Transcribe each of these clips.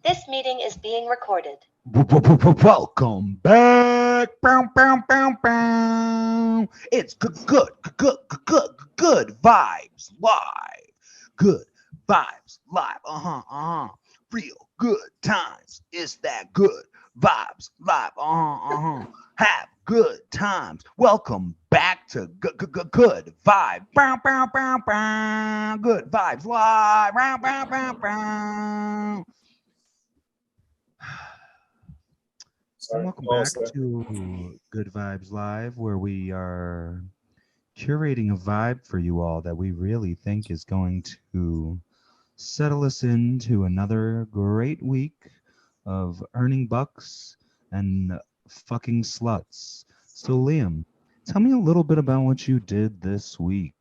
This meeting is being recorded. Welcome back. Bow, bow, bow, bow. It's good vibes live. Good vibes live. Real good times. It's that good vibes live. Have good times. Welcome back to good vibe. Bow, bow, bow, bow. Good vibes live. Bow, bow, bow, bow. And Sorry, welcome back almost there. to Good Vibes Live, where we are curating a vibe for you all that we really think is going to settle us into another great week of earning bucks and fucking sluts. So, Liam, tell me a little bit about what you did this week.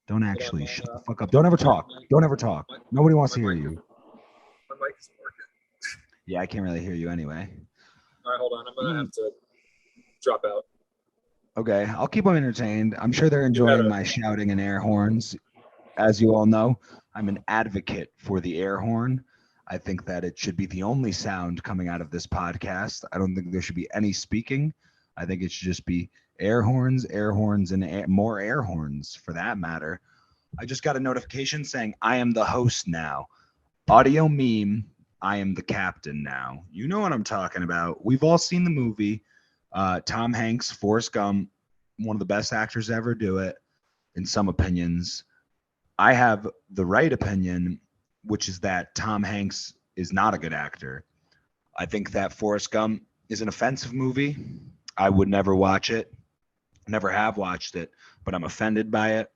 Don't actually shut the fuck up. Don't ever talk. Don't ever talk. Nobody wants to hear you. My mic isn't working. Yeah, I can't really hear you anyway. All right, hold on. I'm gonna have to drop out. Okay, I'll keep them entertained. I'm sure they're enjoying my shouting and air horns. As you all know, I'm an advocate for the air horn. I think that it should be the only sound coming out of this podcast. I don't think there should be any speaking. I think it should just be air horns, and more air horns for that matter. I just got a notification saying I am the host now. Audio meme, I am the captain now. You know what I'm talking about. We've all seen the movie. Tom Hanks, Forrest Gump, one of the best actors to ever do it, in some opinions. I have the right opinion, which is that Tom Hanks is not a good actor. I think that Forrest Gump is an offensive movie. I would never watch it, never have watched it, but I'm offended by it.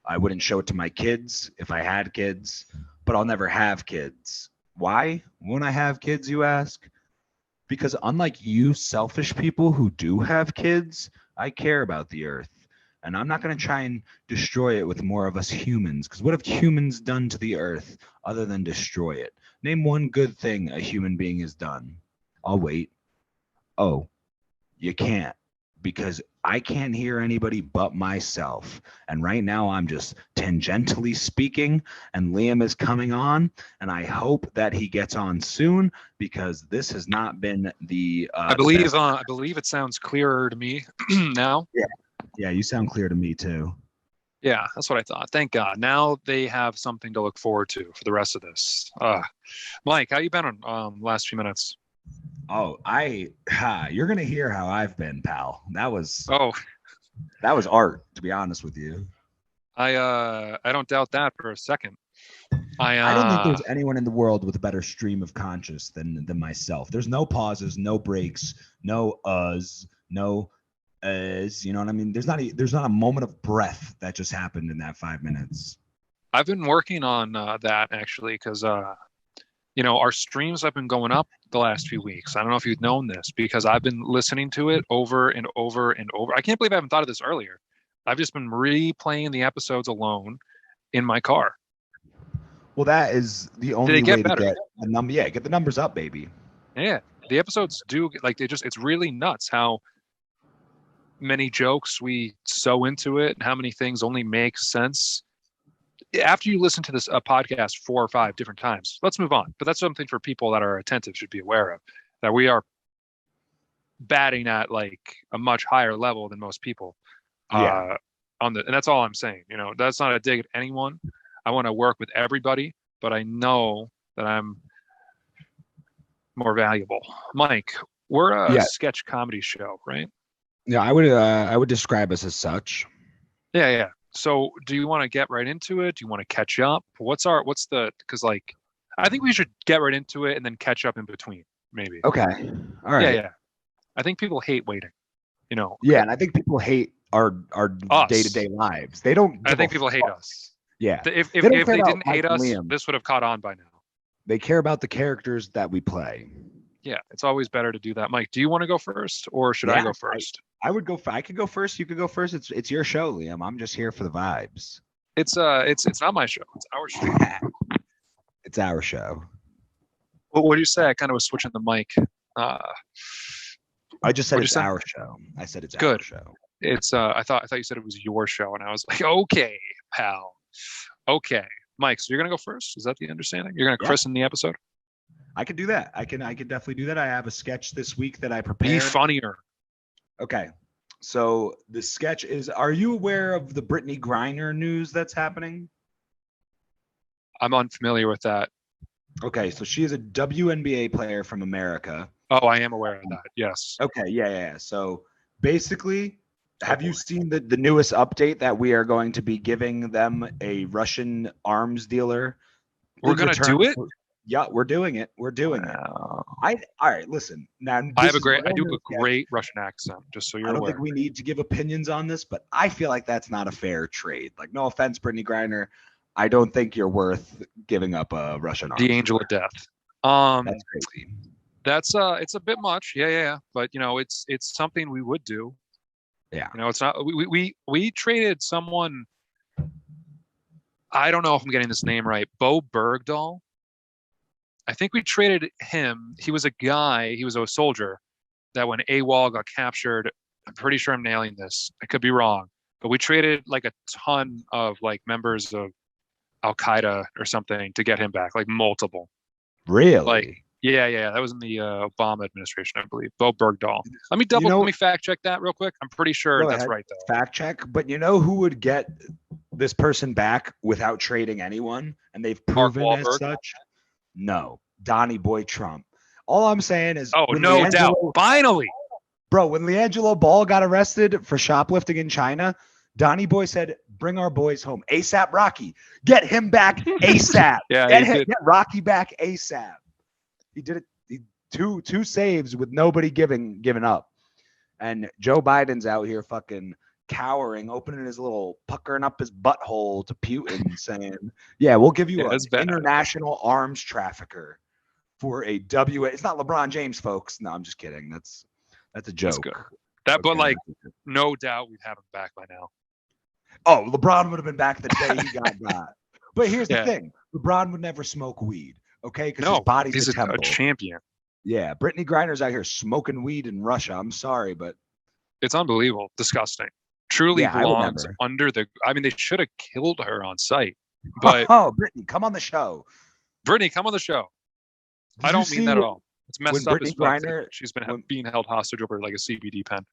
I wouldn't show it to my kids if I had kids, but I'll never have kids. Why won't I have kids, you ask? Because unlike you selfish people who do have kids, I care about the earth. And I'm not going to try and destroy it with more of us humans. Because what have humans done to the earth other than destroy it? Name one good thing a human being has done. I'll wait. Oh, you can't. Because I can't hear anybody but myself. And right now I'm just tangentially speaking, and Liam is coming on, and I hope that he gets on soon because this has not been the. I believe it sounds clearer to me now. Yeah, you sound clear to me too. Yeah, that's what I thought. Thank God. Now they have something to look forward to for the rest of this. Mike, how you been on last few minutes? Oh, you're gonna hear how I've been, pal. That was Oh, art, to be honest with you. I don't doubt that for a second. I don't think there's anyone in the world with a better stream of conscious than myself. There's no pauses, no breaks, no no you know what I mean? There's not a moment of breath that just happened in that 5 minutes. I've been working on that actually because our streams have been going up the last few weeks. I don't know if you've known this because I've been listening to it over and over and over. I can't believe I haven't thought of this earlier. I've just been replaying the episodes alone in my car. Well, that is the only way to get the number. Yeah, get the numbers up, baby. Yeah, the episodes do it's really nuts how many jokes we sew into it and how many things only make sense after you listen to this podcast 4 or 5 different times. Let's move on. But that's something for people that are attentive should be aware of, that we are batting at like a much higher level than most people. Yeah. And that's all I'm saying. That's not a dig at anyone. I want to work with everybody, but I know that I'm more valuable. Mike, we're a sketch comedy show, right? Yeah, I would describe us as such. Yeah. So do you want to get right into it? Do you want to catch up? Because I think we should get right into it and then catch up in between, maybe. Okay. All right. Yeah. I think people hate waiting, Yeah, and I think people hate our day-to-day lives. They don't. I think people hate us. Yeah. If they didn't hate us, this would have caught on by now. They care about the characters that we play. Yeah, it's always better to do that. Mike, do you want to go first, or should I go first? I would go. I could go first. You could go first. It's your show, Liam. I'm just here for the vibes. It's not my show. It's our show. It's our show. What did you say? I kind of was switching the mic. I just said it's our show. I said it's good. Our show. It's I thought you said it was your show, and I was like, okay, pal. Okay, Mike. So you're gonna go first. Is that the understanding? You're gonna christen the episode. I could do that. I could definitely do that. I have a sketch this week that I Be prepared. funnier. Okay. So the sketch is, are you aware of the Brittany Griner news that's happening? I'm unfamiliar with that. Okay, so she is a WNBA player from America. Oh, I am aware of that. Yes. Okay, yeah. So basically, have you seen the newest update that we are going to be giving them a Russian arms dealer? We're in gonna return do it? for- yeah, we're doing it. We're doing it. Wow. All right, listen. Now I this is do brand a new sketch. great Russian accent, just so I you're don't aware. think we need to give opinions on this, but I feel like that's not a fair trade. Like, no offense, Brittany Griner, I don't think you're worth giving up a Russian arms The angel dealer. of death. That's crazy. That's it's a bit much. Yeah. But it's something we would do. Yeah. It's not we traded someone. I don't know if I'm getting this name right. Bo Bergdahl. I think we traded him. He was a guy. He was a soldier that when AWOL got captured. I'm pretty sure I'm nailing this. I could be wrong, but we traded like a ton of like members of Al Qaeda or something to get him back, like multiple. Really? Like, yeah. That was in the Obama administration, I believe. Bo Bergdahl. Let me let me fact check that real quick. I'm pretty sure Go that's ahead. right though. Fact check. But you know who would get this person back without trading anyone? And they've Mark proven as Wahlberg? such? No. Donnie Boy Trump. All I'm saying is, Oh, when no doubt. Finally. Bro, when LiAngelo Ball got arrested for shoplifting in China, Donnie Boy said, "Bring our boys home. ASAP Rocky. Get him back ASAP. Yeah, Get Rocky back ASAP." He did it. Two saves with nobody giving up. And Joe Biden's out here fucking cowering, opening his little, puckering up his butthole to Putin, saying, "Yeah, we'll give you an international arms trafficker for a W." It's not LeBron James, folks. No, I'm just kidding. That's a joke. That's good. But like, no doubt we'd have him back by now. Oh, LeBron would have been back the day he got. But here's the thing: LeBron would never smoke weed, okay? Because his body's he's a champion. Yeah, Brittany Griner's out here smoking weed in Russia. I'm sorry, but it's unbelievable, disgusting. Truly belongs under the. I mean, they should have killed her on sight. But Brittany, come on the show. Brittany, come on the show. I don't mean that at all. It's messed up as fuck. She's been being held hostage over like a CBD pen.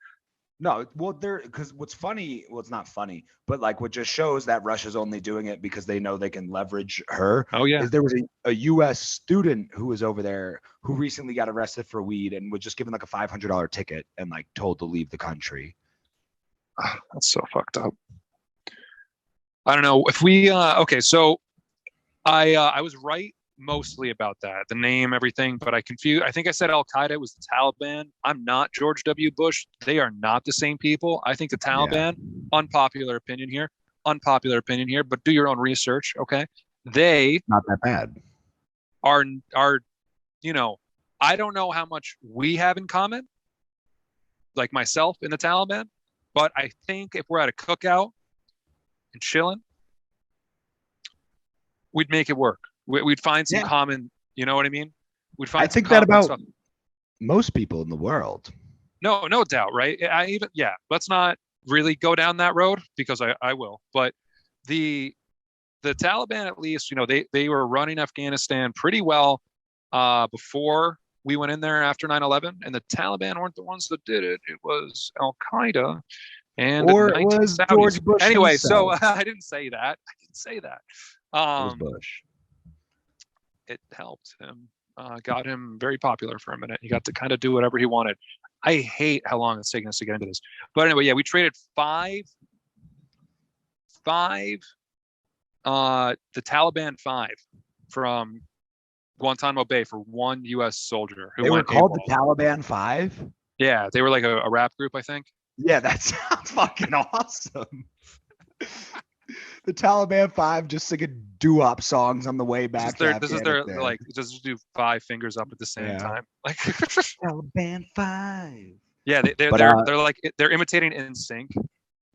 No, well, because what's funny, well, it's not funny, but like what just shows that Russia's only doing it because they know they can leverage her. Oh, yeah. Is there was a U.S. student who was over there who recently got arrested for weed and was just given like a $500 ticket and like told to leave the country. That's so fucked up. I don't know if we, okay, so I was right mostly about that, the name, everything, but I think I said Al Qaeda was the Taliban. I'm not George W. Bush. They are not the same people. I think the Taliban, unpopular opinion here, but do your own research, okay? They not that bad. Are I don't know how much we have in common, like myself in the Taliban, but I think if we're at a cookout and chilling, we'd make it work. We'd find some common, you know what I mean? We'd find. I think that about most people in the world. No doubt, right? Let's not really go down that road because I will. But the Taliban, at least, they were running Afghanistan pretty well before we went in there after 9/11, and the Taliban weren't the ones that did it. It was Al Qaeda and or it was George Bush. Anyway, himself. So I didn't say that. It was Bush. It helped him, got him very popular for a minute. He got to kind of do whatever he wanted. I hate how long it's taken us to get into this. But anyway, we traded five, the Taliban 5 from Guantanamo Bay for one U.S. soldier who were called the Taliban 5? Yeah, they were like a rap group, I think. Yeah, that sounds fucking awesome. The Taliban 5 just singing doo-wop songs on the way back. This is their like just do 5 fingers up at the same time. Like Taliban 5. Yeah, they're like they're imitating NSYNC.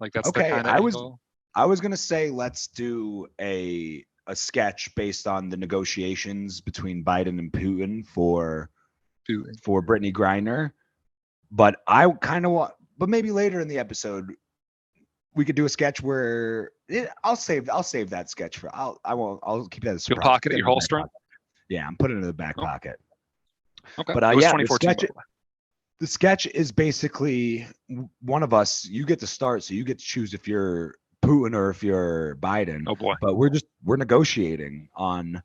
Like that's okay. The kind of I was gonna say let's do a sketch based on the negotiations between Biden and Putin for Brittany Griner, but I kind of want. But maybe later in the episode, we could do a sketch where I'll save that sketch for I'll keep that as a surprise. You'll pocket it, your holster. Yeah, I'm putting it in the back pocket. Okay. But It was yeah, 2014. by the way. the sketch is basically one of us. You get to start, so you get to choose if you're Putin or if you're Biden. Oh boy. But we're negotiating on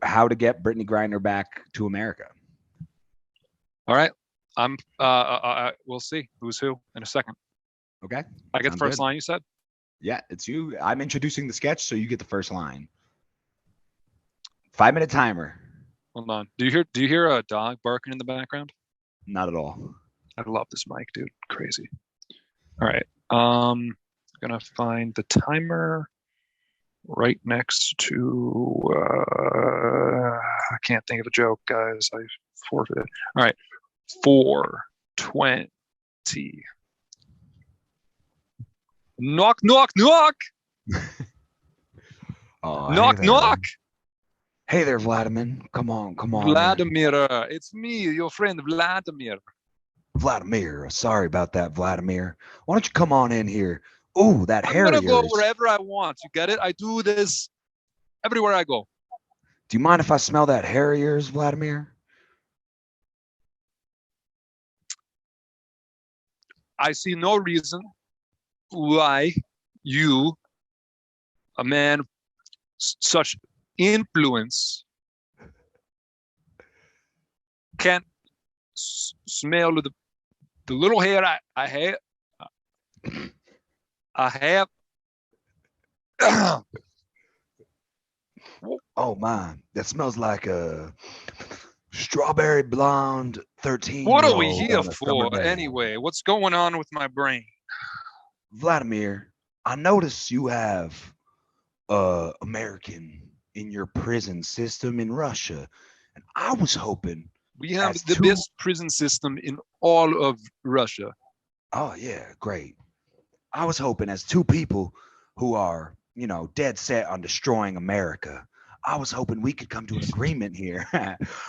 how to get Brittany Griner back to America. All right. We'll see who's who in a second. Okay. I get the Sounds first good. line you said. Yeah, it's you. I'm introducing the sketch, so you get the first line. 5-minute timer. Hold on. Do you hear a dog barking in the background? Not at all. I love this mic, dude. Crazy. All right. Gonna find the timer right next to I can't think of a joke, guys. I forfeited. All right. 4:20. Knock, knock, knock. Oh, Knock, hey there. knock. Hey there, Vladimir. Come on in. Vladimir, it's me, your friend Vladimir. Vladimir, sorry about that, Vladimir. Why don't you come on in here? Ooh, that I'm hair gonna of go yours. wherever I want. You get it? I do this everywhere I go. Do you mind if I smell that hair of yours, Vladimir? I see no reason why you, a man such influence, can't smell the little hair I have. I have. Oh my, that smells like a strawberry blonde 13. What are we here for anyway? What's going on with my brain? Vladimir, I notice you have American in your prison system in Russia, and I was hoping we have as the two- best prison system in all of Russia. Oh yeah, great. I was hoping as two people who are, dead set on destroying America, I was hoping we could come to an agreement here.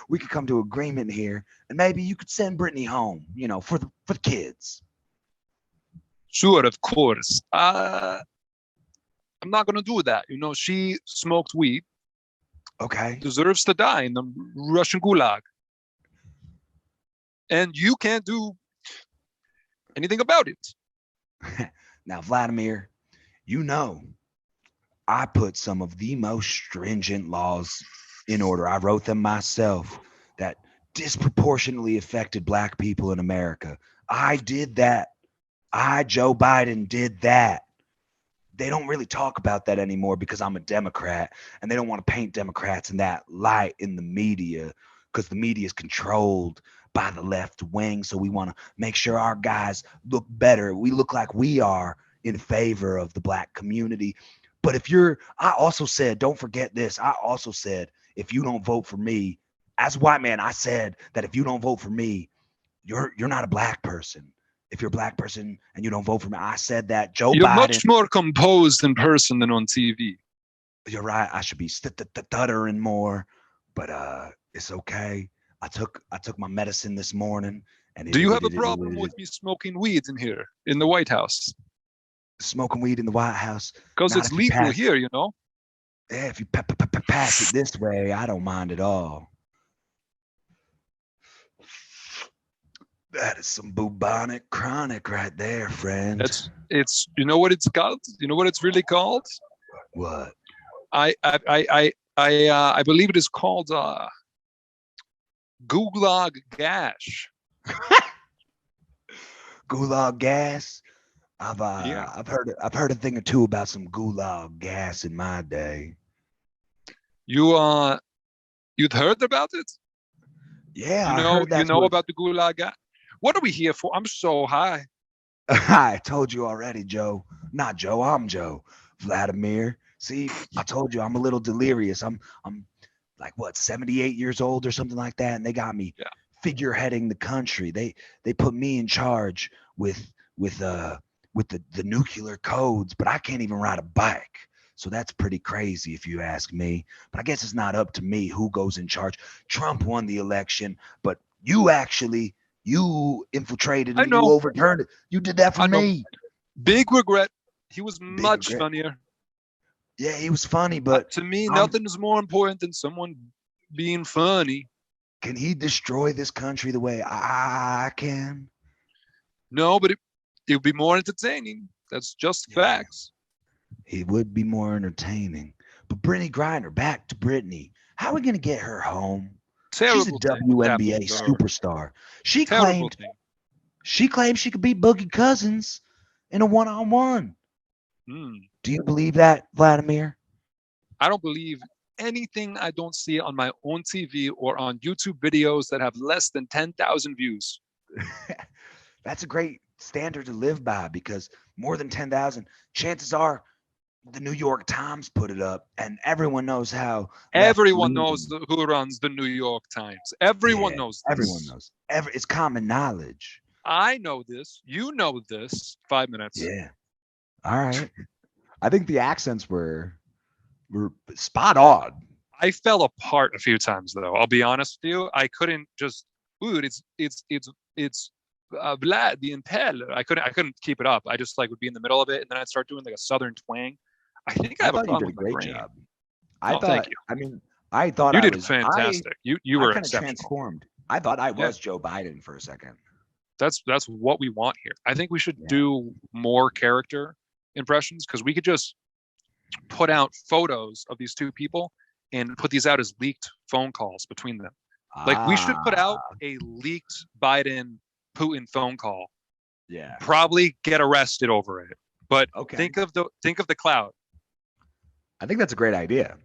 We could come to an agreement here, and maybe you could send Brittany home, for the kids. Sure, of course. I'm not gonna do that. She smoked weed, Okay. deserves to die in the Russian gulag, and you can't do anything about it. Now, Vladimir, I put some of the most stringent laws in order. I wrote them myself that disproportionately affected black people in America. I did that. Joe Biden, did that. They don't really talk about that anymore because I'm a Democrat, and they don't want to paint Democrats in that light in the media because the media is controlled by the left wing. So we want to make sure our guys look better. We look like we are in favor of the black community. But I also said, don't forget this. I also said, if you don't vote for me, as a white man, I said that if you don't vote for me, you're not a black person. If you're a black person and you don't vote for me, I said that. Joe You're Biden. much more composed in person than on TV. You're right. I should be stuttering more, but it's okay. I took my medicine this morning. And do you have a problem with me smoking weed in here in the White House? Smoking weed in the White House? Because it's legal here, Yeah, if you pass it this way, I don't mind at all. That is some bubonic chronic right there, friend. It's you know what it's called? You know what it's really called? What? I believe it is called gulag gas. Gulag gas? I've heard a thing or two about some gulag gas in my day. You'd heard about it? Yeah, you know about the gulag gas. What are we here for? I'm so high. I told you already, Joe. Not Joe, I'm Joe. Vladimir. See, I told you I'm a little delirious. I'm like 78 years old or something like that, and they got me figureheading the country. They put me in charge with the nuclear codes, but I can't even ride a bike. So that's pretty crazy if you ask me. But I guess it's not up to me who goes in charge. Trump won the election, but you infiltrated and you overturned it. You did that for me. Big regret. He was much funnier. Yeah, he was funny, but to me, nothing is more important than someone being funny. Can he destroy this country the way I can? No, but it would be more entertaining. That's just Yeah. facts. He would be more entertaining. But Brittany Griner, back to Brittany. How are we going to get her home? She's a Terrible thing WNBA happened to her. superstar. She Terrible claimed thing. she could beat Boogie Cousins in a one-on-one. Hmm. Do you believe that, Vladimir? I don't believe anything I don't see on my own TV or on YouTube videos that have less than 10,000 views. That's a great standard to live by, because more than 10,000, chances are the New York Times put it up, and everyone knows how. Everyone left-leaning- knows who runs the New York Times. Everyone Yeah, knows this. Everyone knows. It's common knowledge. I know this. You know this. 5 minutes. Yeah. All right. I think the accents were spot on. I fell apart a few times though. I'll be honest with you. I couldn't just, dude. It's Vlad the Impaler. I couldn't keep it up. I just like would be in the middle of it, and then I'd start doing like a southern twang. I think I have a thought you problem did a with my great brain. job. Oh, thank you. I mean, I thought You I did was fantastic. You I were kind of exceptional. transformed. I thought I was Joe Biden for a second. That's what we want here. I think we should Yeah. do more character impressions, because we could just put out photos of these two people and put these out as leaked phone calls between them. Like we should put out a leaked Biden Putin phone call. Yeah. Probably get arrested over it. But Okay. think of the cloud. I think that's a great idea.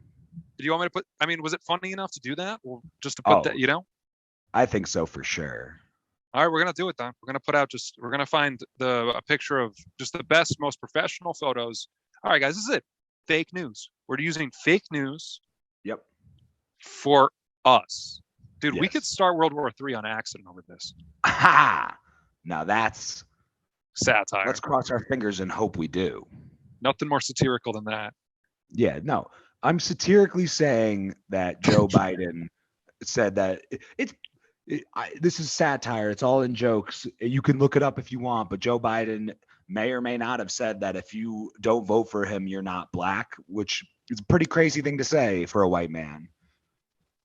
Do you want me to put? I mean, was it funny enough to do that, or just to Oh. put that? You know. I think so for sure. All right, we're gonna do it then. We're gonna put out we're gonna find a picture of just the best, most professional photos. All right, guys, this is it. Fake news. We're using fake news Yep. for us, dude. We could Yes. start World War III on accident over this Aha! Now that's satire. let's cross our fingers and hope we do. Nothing more satirical than that. Yeah, no. I'm satirically saying that Joe Biden said that this is satire. It's all in jokes. You can look it up if you want, but Joe Biden may or may not have said that if you don't vote for him, you're not black, which is a pretty crazy thing to say for a white man.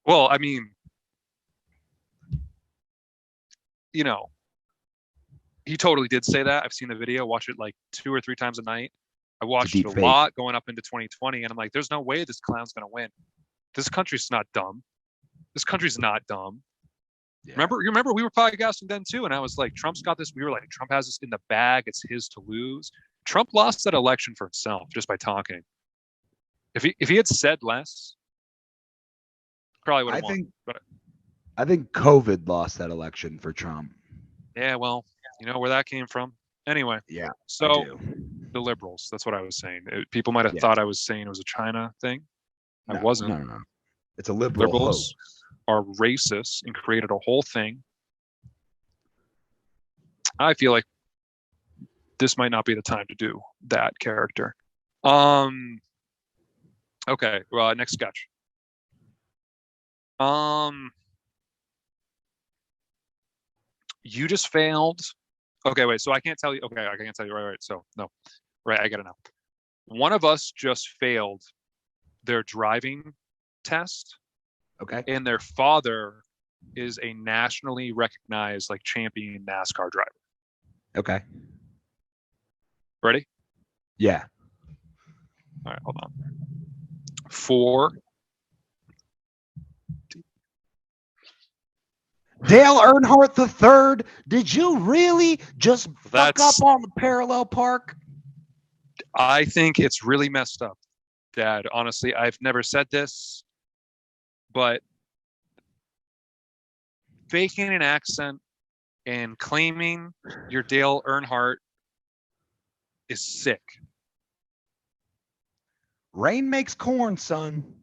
Well, I mean, you know, he totally did say that. I've seen the video, watch it like 2 or 3 times a night. I watched it a deep fake. lot going up into 2020, and I'm like, there's no way this clown's gonna win. This country's not dumb. This country's not dumb. Yeah. You remember we were podcasting then too, and I was like, Trump's got this. We were like, Trump has this in the bag. It's his to lose. Trump lost that election for himself just by talking. If he had said less, probably would have won. I think COVID lost that election for Trump. Yeah, well, you know where that came from. Anyway, Yeah. I so do. the liberals. That's what I was saying. People might have Yeah. thought I was saying it was a China thing. I No, wasn't. No. It's a liberal Liberals hoax. are racist and created a whole thing. I feel like this might not be the time to do that character. Okay, well, next sketch. You just failed. Okay, wait, so I can't tell you. Okay, I can't tell you. Right. So no. Right, I get it now. One of us just failed their driving test, Okay. and their father is a nationally recognized like champion NASCAR driver. Okay. Ready? Yeah. All right, hold on. 4. Dale Earnhardt III, did you really just fuck That's- up on the parallel park? I think it's really messed up, Dad. Honestly, I've never said this, but faking an accent and claiming you're Dale Earnhardt is sick. Rain makes corn, son,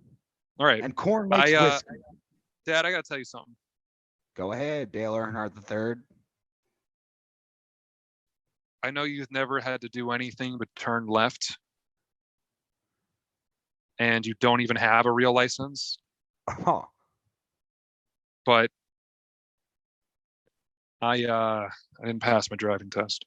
All right, and corn makes I, whiskey. Dad, I gotta tell you something. Go ahead, Dale Earnhardt III. I know you've never had to do anything but turn left, and you don't even have a real license, Oh, but I didn't pass my driving test.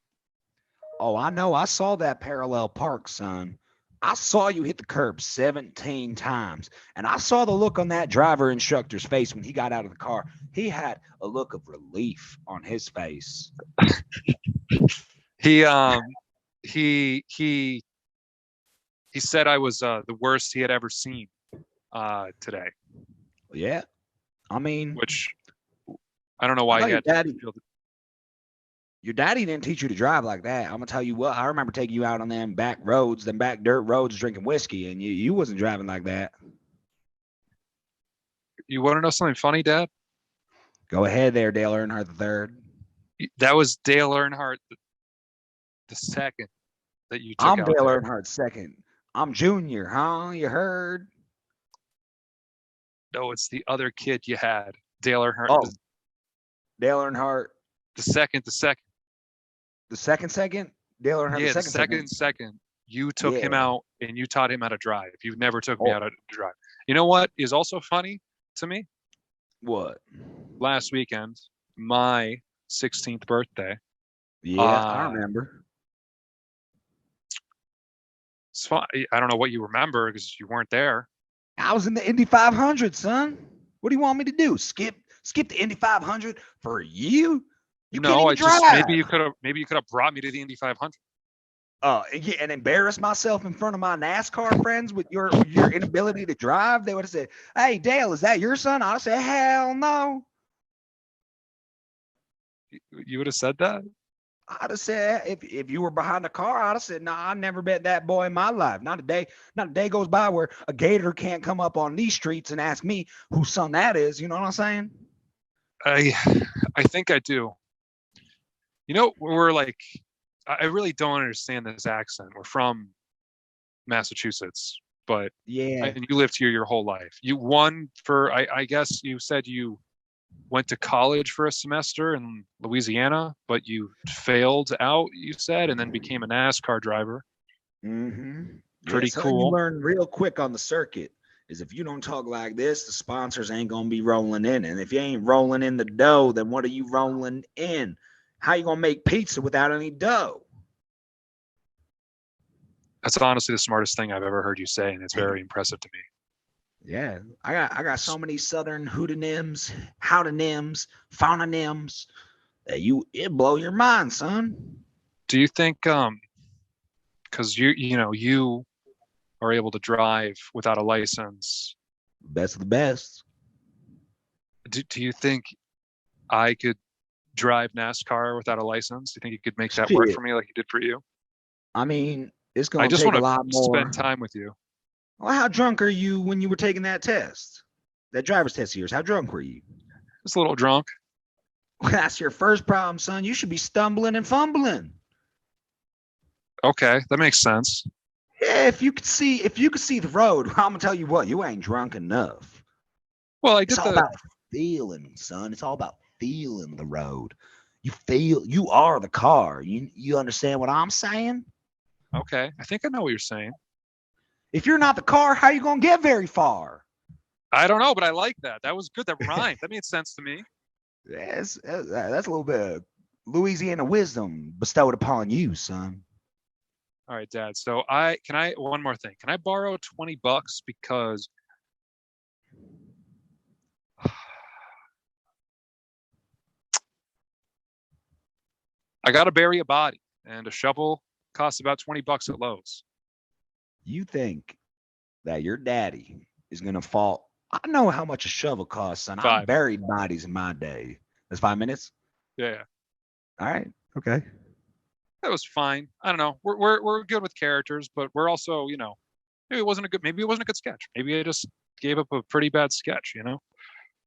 oh, I know. I saw that parallel park, son. I saw you hit the curb 17 times, and I saw the look on that driver instructor's face when he got out of the car. He had a look of relief on his face. He he said I was the worst he had ever seen today, Yeah, I mean, which I don't know I why thought he your had to daddy, feel. your daddy didn't teach you to drive like that. I'm gonna tell you what. I remember taking you out on them back roads, them back dirt roads, drinking whiskey, and you wasn't driving like that. You want to know something funny, Dad? Go ahead, there, Dale Earnhardt the third. That was Dale Earnhardt the second that you took I'm out Dale there. Earnhardt second. I'm Junior, huh? You heard? No, it's the other kid you had, Dale Earnhardt. Oh, Dale Earnhardt The second. the second. Dale Earnhardt the Yeah, the second. second. You took him Yeah. out and you taught him how to drive. You never took me Oh. out to drive. You know what is also funny to me? What? Last weekend, my 16th birthday. Yeah, I remember. It's fun. I don't know what you remember because you weren't there. I was in the Indy 500, son. What do you want me to do? Skip the Indy 500 for you? You can't No, even I just drive. maybe you could have brought me to the Indy 500. And embarrass myself in front of my NASCAR friends with your inability to drive. They would have said, "Hey, Dale, is that your son?" I'd have said, "Hell no." You would have said that? I'd have said, if you were behind the car, I'd have said, "Nah, I never met that boy in my life. Not a day goes by where a gator can't come up on these streets and ask me whose son that is." You know what I'm saying? I think I do. You know, we're like, I really don't understand this accent. We're from Massachusetts, but Yeah. and you lived here your whole life. You won for, I guess you said you went to college for a semester in Louisiana, but you failed out, you said, and then became a NASCAR driver. Mm-hmm. Pretty So you cool. learn real quick on the circuit is if you don't talk like this, the sponsors ain't gonna be rolling in. And if you ain't rolling in the dough, then what are you rolling in? How you gonna make pizza without any dough? That's honestly the smartest thing I've ever heard you say, and it's very impressive to me. Yeah, I got so many southern hootonyms, howdonyms, phononyms that it blow your mind, son. Do you think because you are able to drive without a license, Best of the best. do you think I could drive NASCAR without a license? Do you think you could make that Shit. work for me like you did for you? I mean, it's I gonna just take want a lot to more. spend time with you. Well, how drunk are you when you were taking that test? That driver's test of yours. How drunk were you? Just a little drunk. That's your first problem, son. You should be stumbling and fumbling. Okay, that makes sense. Yeah, if you could see the road, I'm gonna tell you what, you ain't drunk enough. Well, I It's did all about feeling, son. It's all about feeling the road. You are the car. You understand what I'm saying? Okay, I think I know what you're saying. If you're not the car, how you gonna get very far? I don't know, but I like that. That was good. That rhymed. That made sense to me. That's a little bit of Louisiana wisdom bestowed upon you, son. All right, Dad. So one more thing. Can I borrow $20 because I got to bury a body and a shovel costs about $20 at Lowe's. You think that your daddy is gonna fall? I know how much a shovel costs, son. I 5. buried bodies in my day. That's 5 minutes. Yeah, All right. Okay. that was fine. I don't know. We're good with characters, but we're also, maybe it wasn't a good sketch. Maybe I just gave up a pretty bad sketch.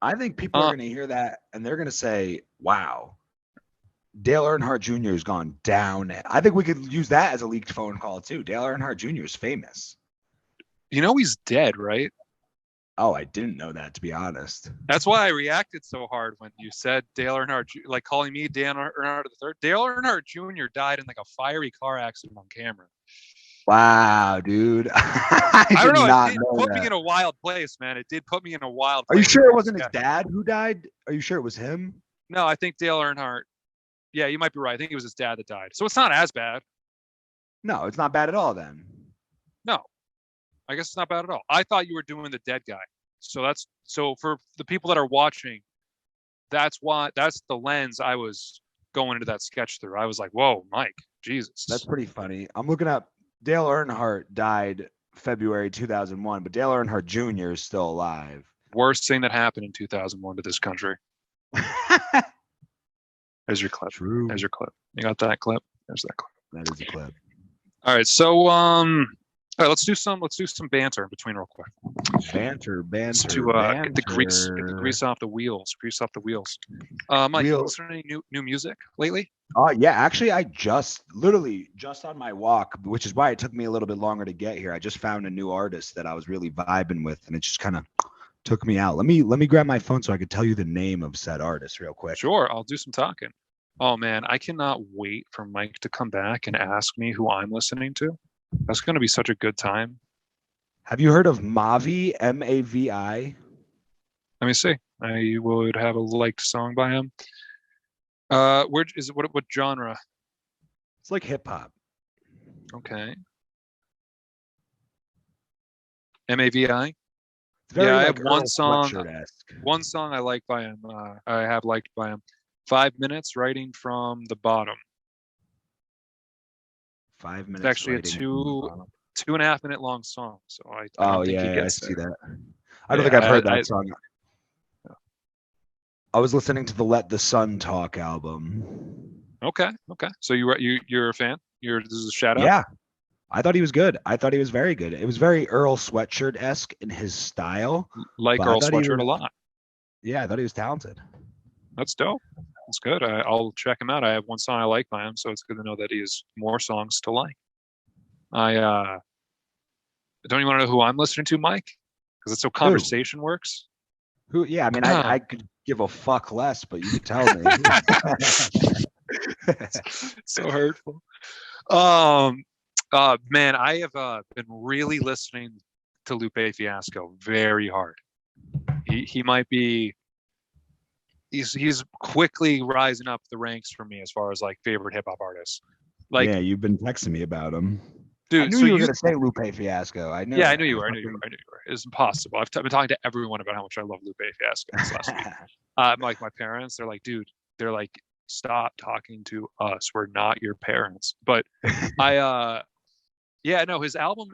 I think people are gonna hear that and they're gonna say, "Wow, Dale Earnhardt Jr. has gone down." I think we could use that as a leaked phone call too. Dale Earnhardt Jr. is famous. He's dead, right? Oh, I didn't know that, to be honest. That's why I reacted so hard when you said Dale Earnhardt, like calling me Dan Earnhardt III. Dale Earnhardt Jr. died in like a fiery car accident on camera. Wow, dude. I don't know. not It know put that. me in a wild place, man. It did put me in a wild Are you place. sure it wasn't his dad who died? Are you sure it was him? No, I think Dale Earnhardt. Yeah, you might be right. I think it was his dad that died. So it's not as bad. No, it's not bad at all then. No, I guess it's not bad at all. I thought you were doing the dead guy. So for the people that are watching, that's the lens I was going into that sketch through. I was like, whoa, Mike, Jesus. That's pretty funny. I'm looking up. Dale Earnhardt died February 2001, but Dale Earnhardt Jr. is still alive. Worst thing that happened in 2001 to this country. There's your clip. True. There's your clip. You got that clip? There's that clip. That is a clip. All right. So all right, let's do some banter in between real quick. Banter. Just to get the grease off the wheels. Grease off the wheels. Mike, you listen to any new music lately? Yeah, actually, I literally just on my walk, which is why it took me a little bit longer to get here. I just found a new artist that I was really vibing with, and it just kind of took me out. Let me grab my phone so I could tell you the name of said artist real quick. Sure, I'll do some talking. Oh man, I cannot wait for Mike to come back and ask me who I'm listening to. That's going to be such a good time. Have you heard of Mavi? Mavi? Let me see. I would have a liked song by him. Where is it? What genre? It's like hip hop. Okay. Mavi. Yeah, I have like one song. Sweatshirt-esque. One song I like by him. I have liked by him. 5 minutes writing from the bottom. 5 minutes. It's actually a 2.5 minute long song. So I don't think he gets I see there. that. I don't think I've heard that song. I was listening to the Let the Sun Talk album. Okay. So you're a fan? This is a shout out? Yeah. I thought he was good. I thought he was very good. It was very Earl Sweatshirt-esque in his style. Like Earl Sweatshirt a lot. Yeah, I thought he was talented. That's dope. That's good. I'll check him out. I have one song I like by him, so it's good to know that he has more songs to like. Don't you want to know who I'm listening to, Mike? Because it's how conversation works. Who? Yeah, I mean, I could give a fuck less, but you could tell me. So hurtful. Man, I have been really listening to Lupe Fiasco very hard. He might be. He's quickly rising up the ranks for me as far as like favorite hip hop artists. Like, yeah, you've been texting me about him. Dude, I knew you were going to say Lupe Fiasco. I knew. Yeah, I knew you were. It's impossible. I've been talking to everyone about how much I love Lupe Fiasco this last week. Like my parents, they're like, dude, stop talking to us. We're not your parents. But yeah, no, his album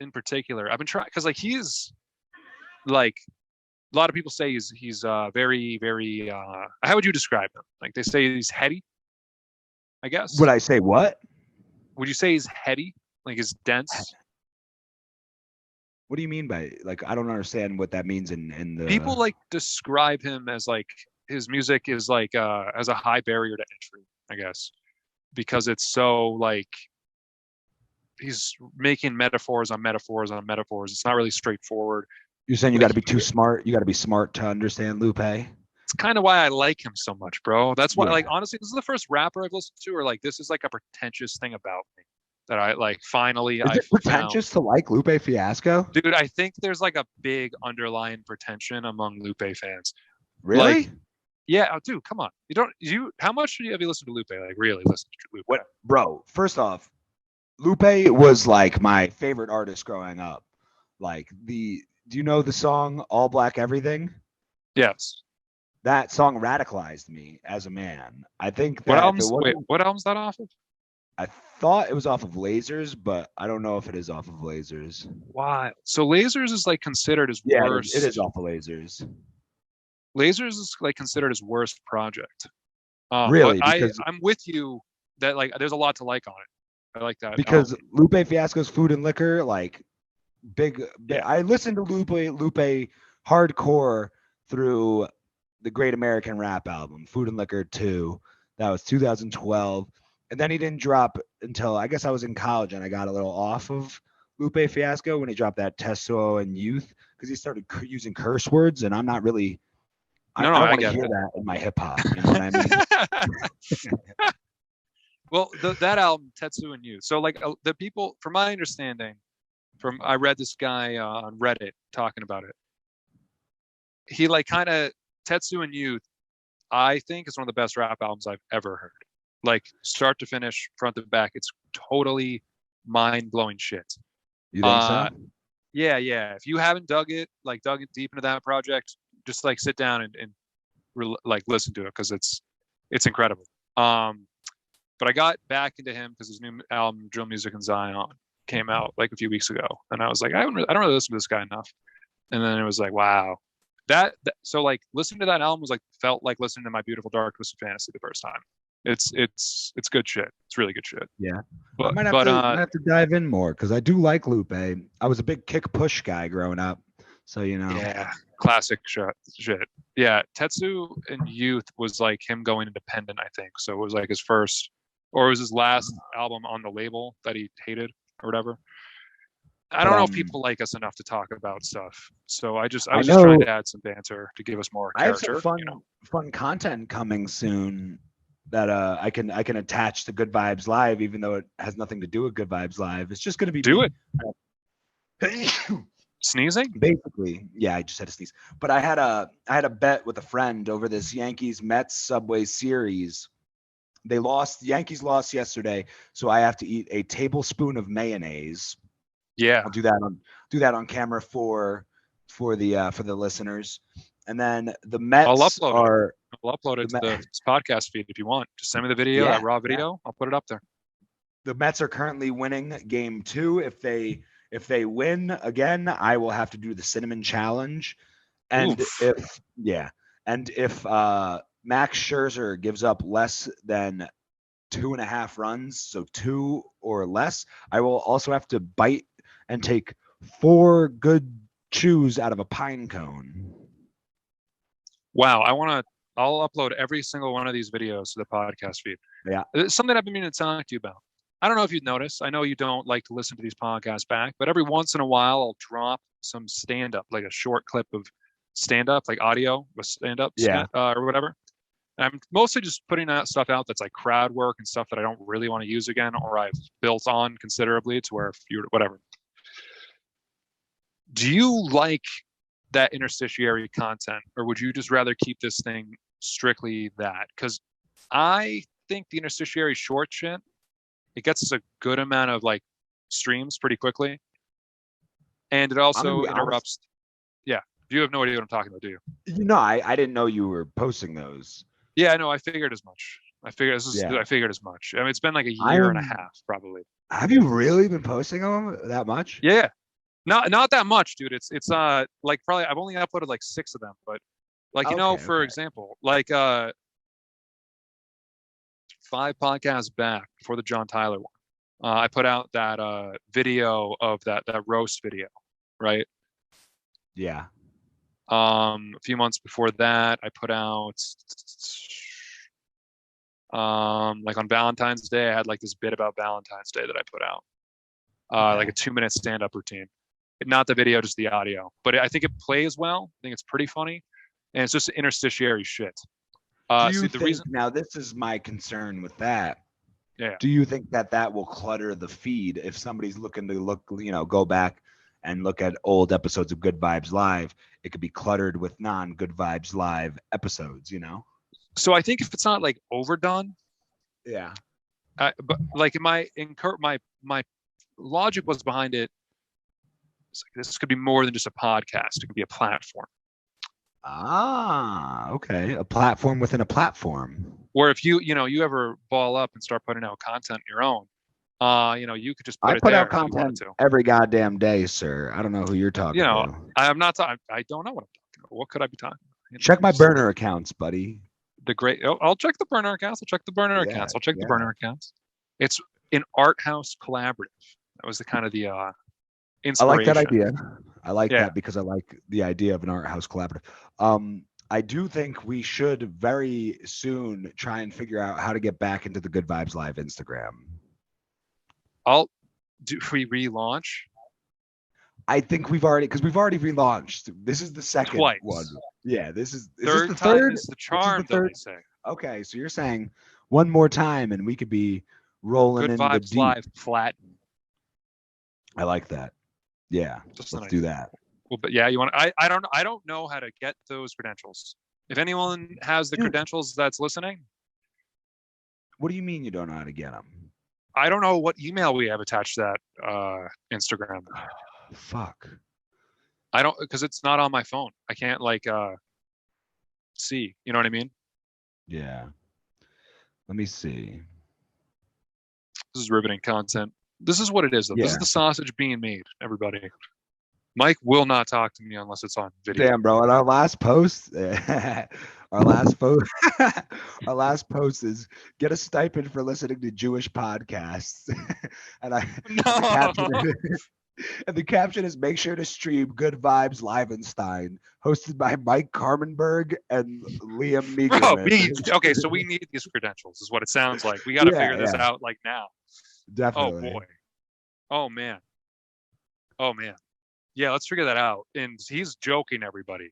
in particular, I've been trying because like he's like a lot of people say he's very, very. How would you describe him? Like they say he's heady. I guess. Would I say what? Would you say he's heady? Like he's dense? What do you mean by like? I don't understand what that means in the. People like describe him as like his music is like has a high barrier to entry, I guess, because it's so like he's making metaphors on metaphors on metaphors. It's not really straightforward. You're saying you got to be too smart. You got to be smart to understand Lupe. It's kind of why I like him so much, bro. That's why, like, honestly, this is the first rapper I've listened to, or like, this is like a pretentious thing about me that I like. Finally, is it pretentious to like Lupe Fiasco, dude? I think there's like a big underlying pretension among Lupe fans. Really? Like, yeah, dude, come on. How much have you listened to Lupe? Like, really listen to Lupe? What, bro? First off, Lupe was like my favorite artist growing up. Like do you know the song All Black Everything? Yes. That song radicalized me as a man. I think that what album's that off of? I thought it was off of Lasers, but I don't know if it is off of Lasers. Why? So Lasers is like considered his worst. It is off of Lasers. Lasers is like considered his worst project. Really? Because I'm with you that like there's a lot to like on it. I like that. Because Lupe Fiasco's Food and Liquor, like big. Yeah. I listened to Lupe hardcore through the Great American Rap album, Food and Liquor 2. That was 2012. And then he didn't drop until I guess I was in college, and I got a little off of Lupe Fiasco when he dropped that Testo and Youth, because he started using curse words, and I'm not really. I don't want to hear that in my hip hop. You know what I mean? Well, that album, Tetsu and Youth. So like the people, from my understanding, I read this guy on Reddit talking about it. He like kind of Tetsu and Youth, I think, is one of the best rap albums I've ever heard. Like start to finish, front to back, it's totally mind-blowing shit. You think so? Yeah. If you haven't dug it deep into that project, just like sit down and like listen to it because it's incredible. But I got back into him because his new album, Drill Music and Zion, came out like a few weeks ago, and I was like, I don't really listen to this guy enough. And then it was like, wow, so like listening to that album was like felt like listening to My Beautiful Dark Twisted Fantasy the first time. It's good shit. It's really good shit. Yeah. I But might have to dive in more because I do like Lupe. I was a big Kick Push guy growing up, so yeah, classic shit. Yeah, Tetsu in Youth was like him going independent, I think. So it was like his first, or it was his last album on the label that he hated or whatever. I don't know if people like us enough to talk about stuff. So I was just trying to add some banter to give us more character. I have some fun content coming soon that I can attach to Good Vibes Live, even though it has nothing to do with Good Vibes Live. It's just going to be Sneezing? Basically, yeah, I just had to sneeze. But I had a bet with a friend over this Yankees Mets Subway series. The Yankees lost yesterday, so I have to eat a tablespoon of mayonnaise. Yeah, I'll do that on camera for the listeners. And then the Mets I'll upload it to the podcast feed if you want. Just send me the video, that raw video. Yeah. I'll put it up there. The Mets are currently winning Game 2. If they win again, I will have to do the cinnamon challenge. And if Max Scherzer gives up less than 2.5 runs, so 2 or less, I will also have to bite and take 4 good chews out of a pine cone. Wow, I'll upload every single one of these videos to the podcast feed. Yeah. It's something I've been meaning to talk to you about. I don't know if you'd notice. I know you don't like to listen to these podcasts back, but every once in a while I'll drop some stand-up, like a short clip of stand-up, like audio with stand-up or whatever. And I'm mostly just putting that stuff out that's like crowd work and stuff that I don't really want to use again, or I've built on considerably to where whatever. Do you like that interstitiary content, or would you just rather keep this thing strictly that? Because I think the interstitiary short shit, it gets us a good amount of like streams pretty quickly, and it also interrupts. Yeah, you have no idea what I'm talking about, do you? I didn't know you were posting those. Yeah, I know. I figured as much. I figured as much. I mean, it's been like a year and a half, probably. Have you really been posting them that much? Yeah. Not that much, dude. It's like probably I've only uploaded like 6 of them, but like for example, like 5 podcasts back before the John Tyler one, I put out that video of that roast video, right? Yeah. A few months before that, I put out like on Valentine's Day, I had like this bit about Valentine's Day that I put out, like a 2-minute stand-up routine. Not the video, just the audio. But I think it plays well. I think it's pretty funny, and it's just interstitiary shit. Now this is my concern with that. Yeah. Do you think that will clutter the feed if somebody's looking to go back and look at old episodes of Good Vibes Live? It could be cluttered with non-Good Vibes Live episodes, So I think if it's not like overdone, yeah. But like my logic was behind it. This could be more than just a podcast. It could be a platform. Ah, okay. A platform within a platform. Or if you ever ball up and start putting out content your own, you could just put out content every goddamn day, sir. I don't know who you're talking to. I'm not talking. I don't know what I'm talking about. What could I be talking about? Check my burner accounts, buddy. I'll check the burner accounts. I'll check the burner accounts. It's an art house collaborative. That was the kind of the inspiration. I like that idea. I like that because I like the idea of an art house collaborative. I do think we should very soon try and figure out how to get back into the Good Vibes Live Instagram. If we relaunch? I think we've already relaunched. This is the second one. Yeah, this is the third is the charm, they say. Okay, so you're saying one more time and we could be rolling in the deep. Good Vibes Live flatten. I like that. Yeah, let's do that. Well, but yeah, you want? I don't know how to get those credentials. If anyone has the credentials that's listening, what do you mean you don't know how to get them? I don't know what email we have attached to that Instagram. Fuck. I don't, because it's not on my phone. I can't see. You know what I mean? Yeah. Let me see. This is riveting content. This is what it is, though. This is Yeah. the sausage being made, everybody. Mike will not talk to me unless it's on video. Damn, bro. And our last post, our last post, our last post is get a stipend for listening to Jewish podcasts. and the caption is make sure to stream Good Vibes Livenstein, hosted by Mike Carmenberg and Liam Bro, Meagerman. okay, so we need these credentials, is what it sounds like. We got to figure this out like now. Definitely. Oh boy. Oh man. Oh man. Yeah, let's figure that out. And he's joking, everybody.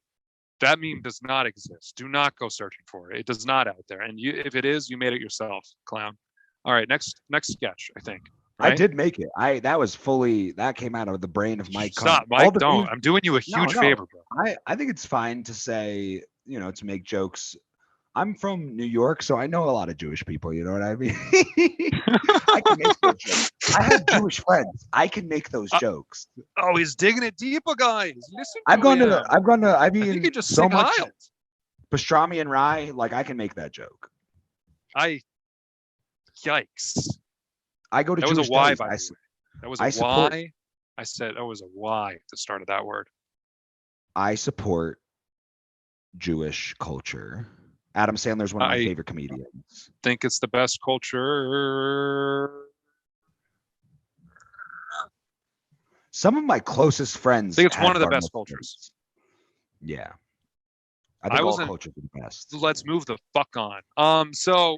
That meme does not exist. Do not go searching for it. It does not out there. And if it is, you made it yourself, clown. All right, next sketch, I think. Right? I did make it. That came out of the brain of Mike. Stop, Mike. Don't. I'm doing you a huge favor, bro. I think it's fine to say, to make jokes. I'm from New York, so I know a lot of Jewish people. You know what I mean? I can make those jokes. I have Jewish friends. I can make those jokes. Oh, he's digging it deeper, guys. Listen. I mean, you can just so sing much Heil. pastrami and rye. Like I can make that joke. Yikes. I go to that Jewish was a Y, days. by the way. That was a I support, Y. I said that was a Y at the start of that word. I support Jewish culture. Adam Sandler's one of my favorite comedians. Think it's the best culture. Some of my closest friends. I think it's one of the best cultures. Yeah. I think all cultures are the best. Let's move the fuck on. So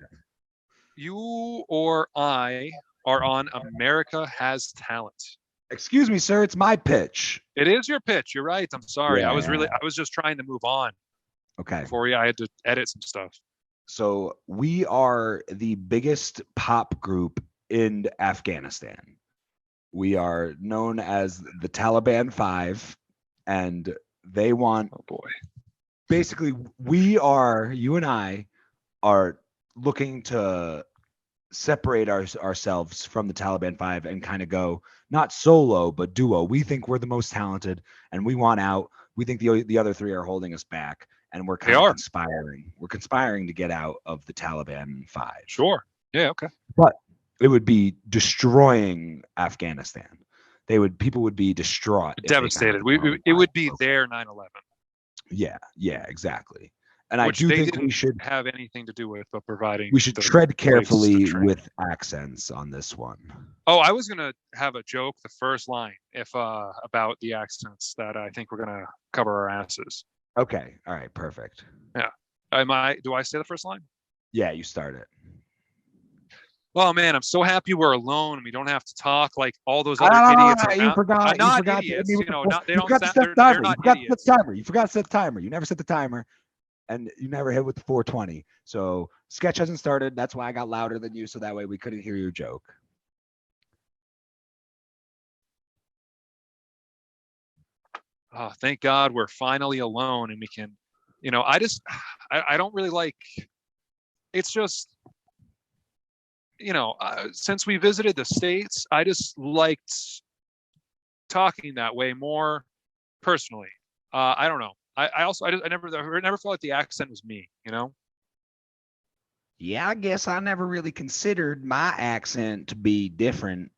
you or I are on America Has Talent. Excuse me, sir. It's my pitch. It is your pitch. You're right. I'm sorry. Yeah. I was just trying to move on. Okay. Before I had to edit some stuff. So we are the biggest pop group in Afghanistan. We are known as the Taliban 5, and they want. Oh boy. Basically, you and I are looking to separate ourselves from the Taliban 5 and kind of go not solo but duo. We think we're the most talented, and we want out. We think the other three are holding us back. And we're kind of conspiring. We're conspiring to get out of the Taliban 5. Sure. Yeah. Okay. But it would be destroying Afghanistan. People would be distraught. Devastated. It would be their 9/11. Yeah. Yeah. Exactly. And which I do they think didn't we should have anything to do with, but providing. We should tread carefully with accents on this one. Oh, I was gonna have a joke. The first line, about the accents that I think we're gonna cover our asses. Okay. All right. Perfect. Yeah. Do I say the first line? Yeah, you start it. Oh man, I'm so happy we're alone and we don't have to talk like all those other idiots. You forgot. Not you forgot idiots. To, you know, not, they don't. They're not idiots. You forgot to set the timer. You never set the timer, and you never hit with the 420. So sketch hasn't started. That's why I got louder than you, so that way we couldn't hear your joke. Oh, thank God we're finally alone and we can, I don't really like, it's just, since we visited the States, I just liked talking that way more personally. I don't know. I never felt like the accent was me, Yeah, I guess I never really considered my accent to be different,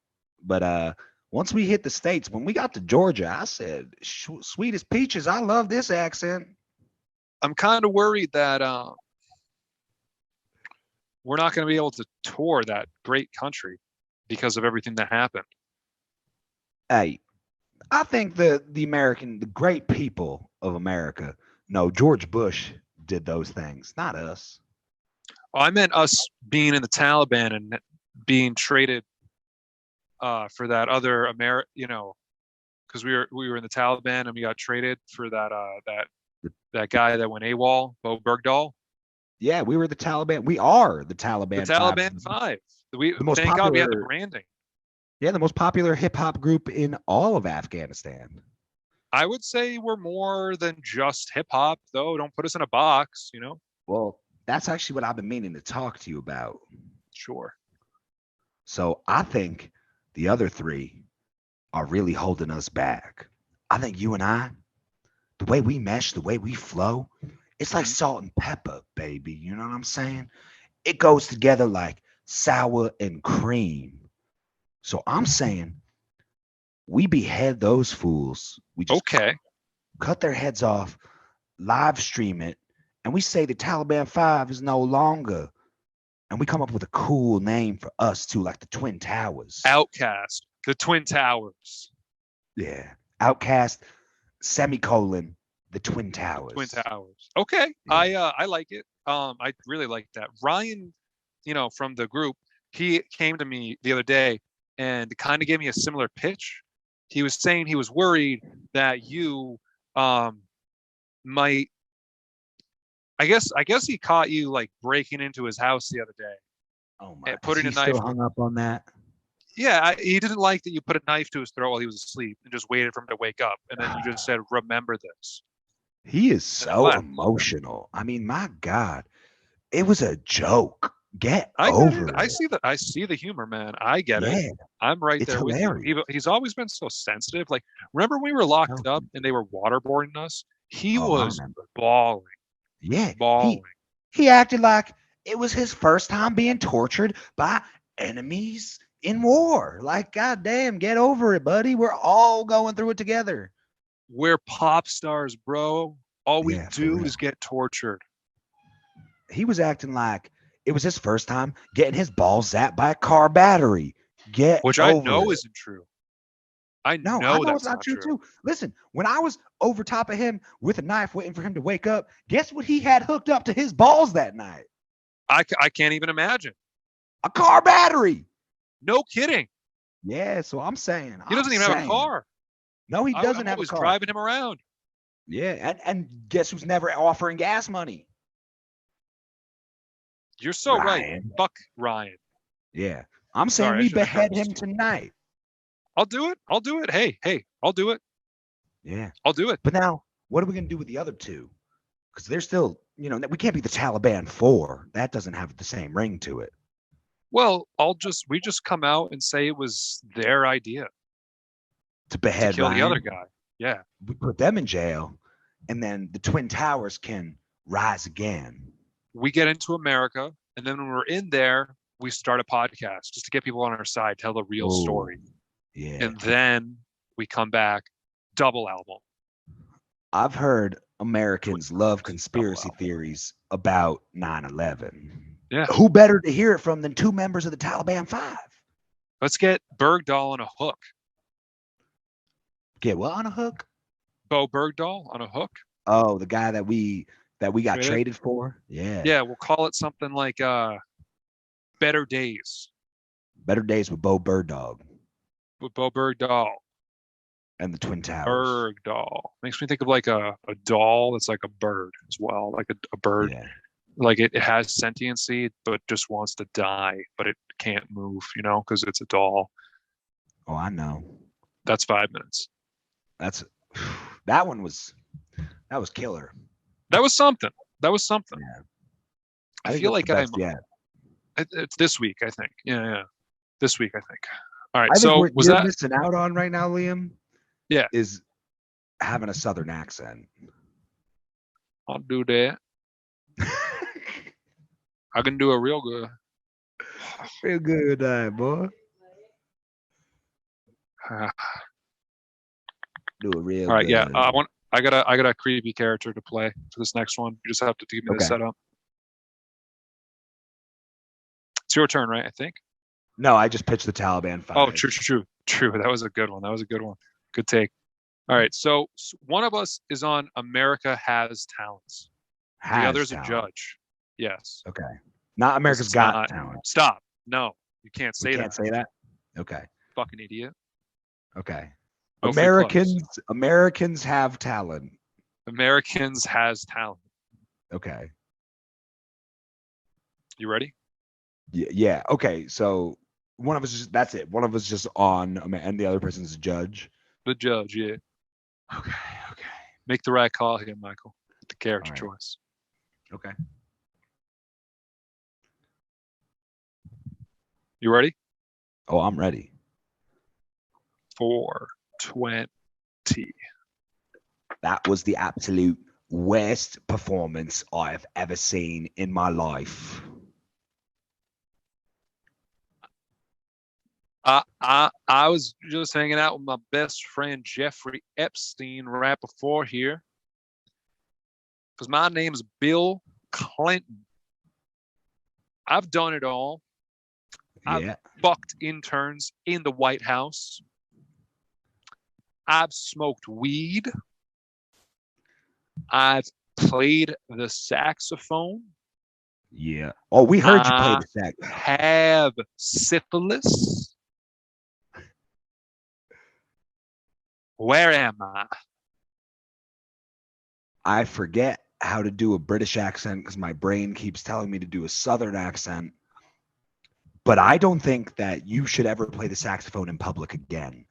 but once we hit the States, when we got to Georgia, I said, sweet as peaches, I love this accent. I'm kind of worried that we're not going to be able to tour that great country because of everything that happened. Hey, I think the great people of America, no, George Bush did those things, not us. Oh, I meant us being in the Taliban and being traded for that other because we were in the Taliban and we got traded for that guy that went AWOL, Bo Bergdahl. Yeah, we were the Taliban. We are the Taliban. The Taliban 5. Thank God we had the branding. Yeah, the most popular hip hop group in all of Afghanistan. I would say we're more than just hip hop, though. Don't put us in a box, Well, that's actually what I've been meaning to talk to you about. Sure. So I think the other three are really holding us back. I think you and I, the way we mesh, the way we flow, it's like Mhm. salt and pepper, baby. You know what I'm saying? It goes together like sour and cream. So I'm saying we behead those fools. We just Okay. cut their heads off, live stream it, and we say the Taliban 5 is no longer. And we come up with a cool name for us too, like the Twin Towers. Outcast. The Twin Towers. Yeah. Outcast, semicolon, the Twin Twin Towers. Towers. Okay. Yeah. I like it. I really like that. Ryan, from the group, he came to me the other day and kind of gave me a similar pitch. He was saying he was worried that you um might I guess he caught you like breaking into his house the other day Oh my. and Is putting he a knife still hung up on that? yeah, he didn't like that you put a knife to his throat while he was asleep and just waited for him to wake up. And then you just said, remember this. He is And then so left. emotional. I mean, my God, it was a joke. Get I get over it. it. I see the humor, man. I get it. Yeah, I'm right it's there with you. hilarious. He's always been so sensitive. Like, remember when we were locked up and they were waterboarding us? He Oh, I was remember. bawling, Yeah, bawling. he acted like it was his first time being tortured by enemies in war. Like, goddamn, get over it, buddy. We're all going through it together. We're pop stars, bro. All we Yeah, for do real. is get tortured. He was acting like it was his first time getting his balls zapped by a car battery. Get Which I over know it. isn't true. I No, I know know it's that's not not true true. too. Listen, when I was over top of him with a knife waiting for him to wake up, guess what he had hooked up to his balls that night? I can't even imagine. A car battery. No kidding. Yeah, so I'm saying, He doesn't even have a car. No, he doesn't I'm have a always car. driving him around. Yeah, and guess who's never offering gas money? You're so right. Ryan. Fuck Ryan. Yeah, I'm saying Sorry, I we shouldn't have behead him cursed. tonight. I'll do it. I'll do it. Hey, I'll do it. Yeah, I'll do it. but now what are we gonna do with the other two? Because they're still, we can't be the Taliban 4. That doesn't have the same ring to it. Well, we just come out and say it was their idea To to behead kill the Ryan, other guy. Yeah. we put them in jail, and then the Twin Towers can rise again. We get into America, and then when we're in there, we start a podcast just to get people on our side, tell the real Ooh, story. yeah, And then we come back, double album. I've heard Americans love Double conspiracy album. theories about 9/11. Yeah. Who better to hear it from than two members of the Taliban 5? Let's get Bergdahl on a hook. Get what on a hook? Bo Bergdahl on a hook. Oh, the guy that we got Traded? traded for? Yeah. Yeah, we'll call it something like Better Days Better Days with Bo Birddog with Bo Bergdahl. and the Twin Towers. Bergdahl. Makes me think of like a doll that's like a bird as well. Like a bird. Yeah. Like it has sentiency, but just wants to die, but it can't move, because it's a doll. Oh, I know. That's 5 minutes. That was killer. That was something. That was something. Yeah. I think feel that's like the best yet. it's this week, I think. Yeah. This week, I think. All right. I think So what was you're that missing out on right now, Liam? Yeah. Is having a Southern accent. I'll do that. I can do it real good. Feel good, boy. Do it real All right, good. yeah. I got a creepy character to play for this next one. You just have to give me the Okay. setup. It's your turn, right? I think. No, I just pitched the Taliban 5. Oh, true. That was a good one. Good take. All right. So one of us is on America Has Talents. The Has other's talent. a judge. Yes. Okay. Not America's It's Got not- Talent. Stop. No, you can't We say can't that. say that? Okay. Fucking idiot. Okay. No free plugs. Americans have talent. Americans Has Talent. Okay. You ready? Yeah. Okay. So one of us that's it. One of us just on, and the other person's a judge. The judge. Yeah. Okay. Make the right call here, Michael. The character All right. choice. Okay. You ready? Oh, I'm ready. 420. That was the absolute worst performance I have ever seen in my life. I was just hanging out with my best friend Jeffrey Epstein right before here. Because my name's Bill Clinton. I've done it all. I've Yeah. fucked interns in the White House. I've smoked weed. I've played the saxophone. Yeah. Oh, we heard you play I the sax. have syphilis. Where am I? I forget how to do a British accent because my brain keeps telling me to do a Southern accent. But I don't think that you should ever play the saxophone in public again,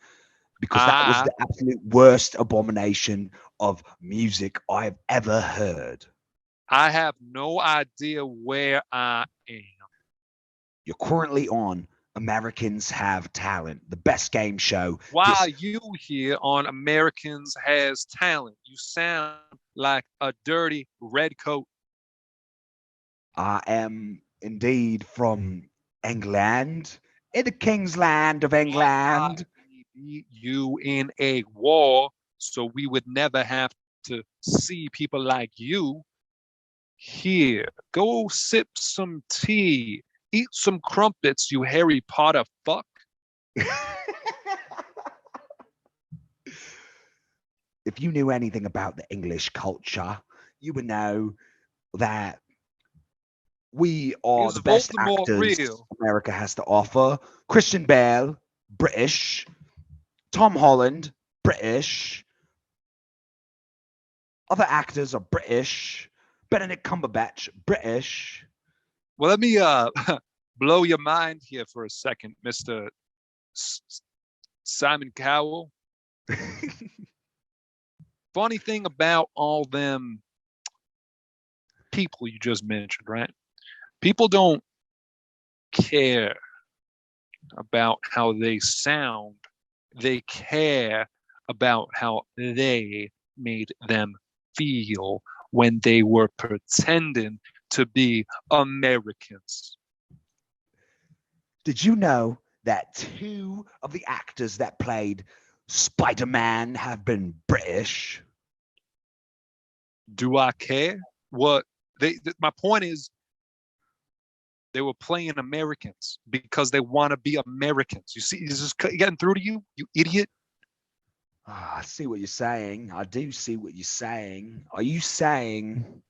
because that was the absolute worst abomination of music I've ever heard. I have no idea where I am. You're currently on Americans Have Talent, the best game show. Why are you here on Americans Has Talent? You sound like a dirty redcoat. I am indeed from England, in the King's Land of England. We beat you in a war, so we would never have to see people like you. Here, go sip some tea, eat some crumpets, you Harry Potter fuck. If you knew anything about the English culture, you would know that we are Is the best Voldemort actors real? America has to offer. Christian Bale, British. Tom Holland, British. Other actors are British. Benedict Cumberbatch, British. Well, let me blow your mind here for a second, Mr. Simon Cowell. Funny thing about all them people you just mentioned, right? People don't care about how they sound. They care about how they made them feel when they were pretending to be Americans. Did you know that 2 of the actors that played Spider-Man have been British? Do I care? What my point is, they were playing Americans because they want to be Americans. You see, is this getting through to you, you idiot? I see what you're saying. I do see what you're saying. Are you saying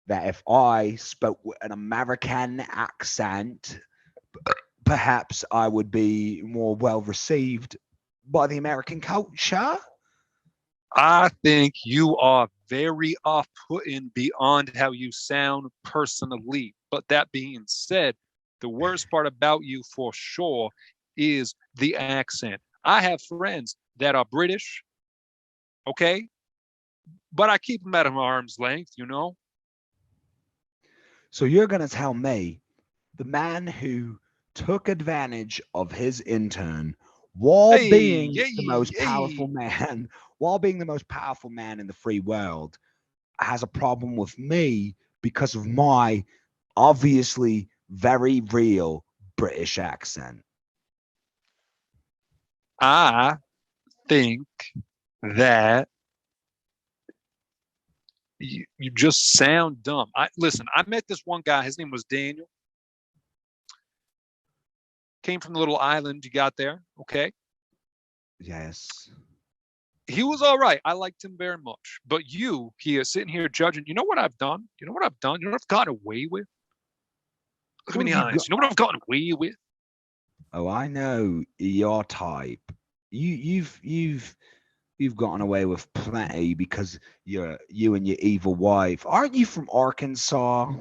that if I spoke with an American accent, perhaps I would be more well received by the American culture? I think you are very off-putting beyond how you sound personally. But that being said, the worst part about you for sure is the accent. I have friends that are British, okay? But I keep them at arm's length, you know? So you're going to tell me the man who took advantage of his intern while being the most powerful man, while being the most powerful man in the free world, has a problem with me because of my obviously very real British accent? I think that you just sound dumb. Listen, I met this one guy, his name was Daniel. Came from the little island you got there, okay? Yes. He was all right. I liked him very much. But you here sitting here judging, you know what I've done? You know what I've done? You know what I've gotten away with? Look at me in the eyes. You know what I've gotten away with? Oh, I know your type. You've gotten away with plenty because you and your evil wife. Aren't you from Arkansas?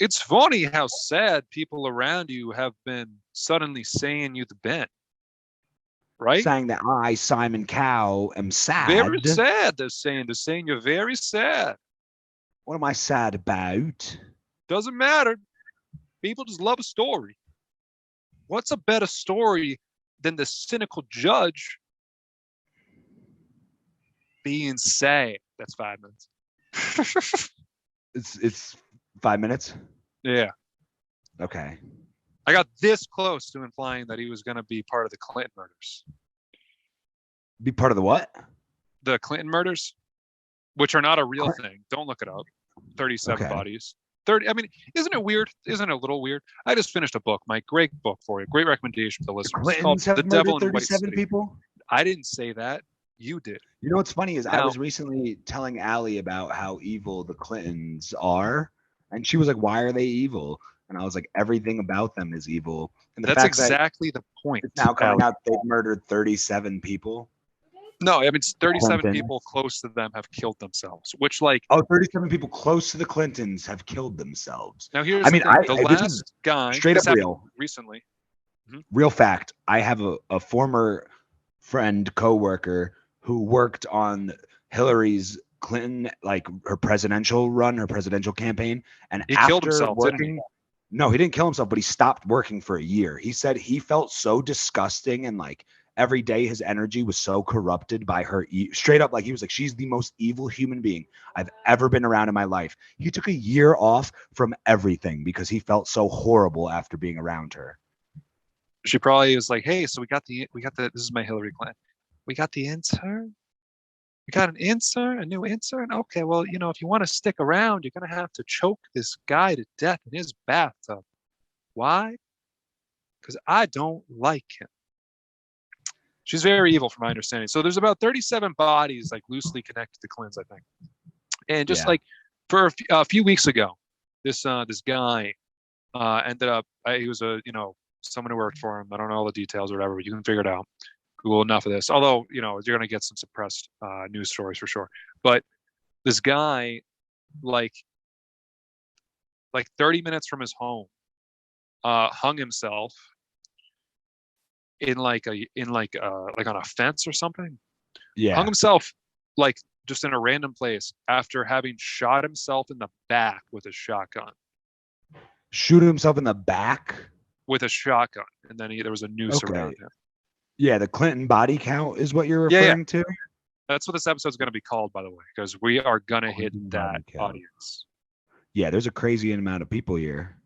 It's funny how sad people around you have been suddenly saying you've been. Right? Saying that I, Simon Cowell, am sad. Very sad, they're saying you're very sad. What am I sad about? Doesn't matter. People just love a story. What's a better story than the cynical judge being sad? That's 5 minutes. It's 5 minutes. Yeah. Okay. I got this close to implying that he was going to be part of the Clinton murders. Be part of the what? The Clinton murders, which are not a real Clin- thing. Don't look it up. 37 Okay. bodies. 30. I mean, isn't it weird? Isn't it a little weird? I just finished a book, Mike. Great book for you. Great recommendation for the The listeners. It's called Clintons have The Devil murdered in White 37 City. people. I didn't say that. You did. You know what's funny is I Now- was recently telling Allie about how evil the Clintons are, and she was like, "Why are they evil?" And I was like, "Everything about them is evil." And the That's fact that exactly the point. it's now coming Alex. out they've murdered 37 people. No, I mean, 37 Clinton. people close to them have killed themselves, which, like, Oh, 37 people close to the Clintons have killed themselves. now here's I mean, the thing. The this last is guy, straight this up happened real. recently. Real fact. I have a former friend, coworker, who worked on Hillary's Clinton, like her presidential run, her presidential campaign. And He after killed himself, didn't he? working, no, he didn't kill himself, but he stopped working for a year. He said he felt so disgusting and like every day his energy was so corrupted by her. Straight up, like he was like, she's the most evil human being I've ever been around in my life. He took a year off from everything because he felt so horrible after being around her. She probably was like, "Hey, so we got the this is my Hillary Clinton. We got the intern. We got an intern, a new intern. Okay, well, you know, if you want to stick around, you're gonna have to choke this guy to death in his bathtub. Why? Because I don't like him." She's very evil, from my understanding. So there's about 37 bodies, like loosely connected to Clintons, I think. And just Yeah. like for a few weeks ago, this guy ended up. He was someone who worked for him. I don't know all the details or whatever, but you can figure it out. Google enough of this. Although, you know, you're going to get some suppressed news stories for sure. But this guy, like 30 minutes from his home, hung himself in like on a fence or something. Yeah. Hung himself like just in a random place after having shot himself in the back with a shotgun. Shoot himself in the back. With a shotgun, and then there was a noose Okay. around him. Yeah, the Clinton body count is what you're Yeah, yeah. referring to. That's what this episode's going to be called, by the way, because we are going to hit Clinton that body count. audience. Yeah, there's a crazy amount of people here.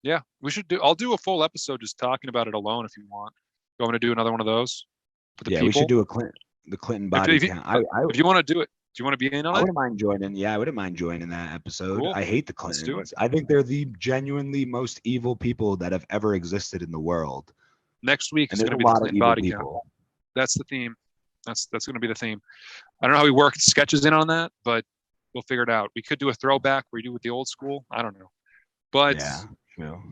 Yeah, we should do. I'll do a full episode just talking about it alone if you want. You want me to do another one of those? For the Yeah, people? we should do the Clinton body if you- count. If you want to do it, do you want to be in on I it? wouldn't mind joining. Yeah, I wouldn't mind joining that episode. Cool. I hate the Let's Clintons. do it. I think they're the genuinely most evil people that have ever existed in the world. Next week And is there's going a to be the lot of Clinton evil body count. people. That's the theme. That's going to be the theme. I don't know how we work sketches in on that, but we'll figure it out. We could do a throwback where you do with the old school. I don't know. But Yeah, true.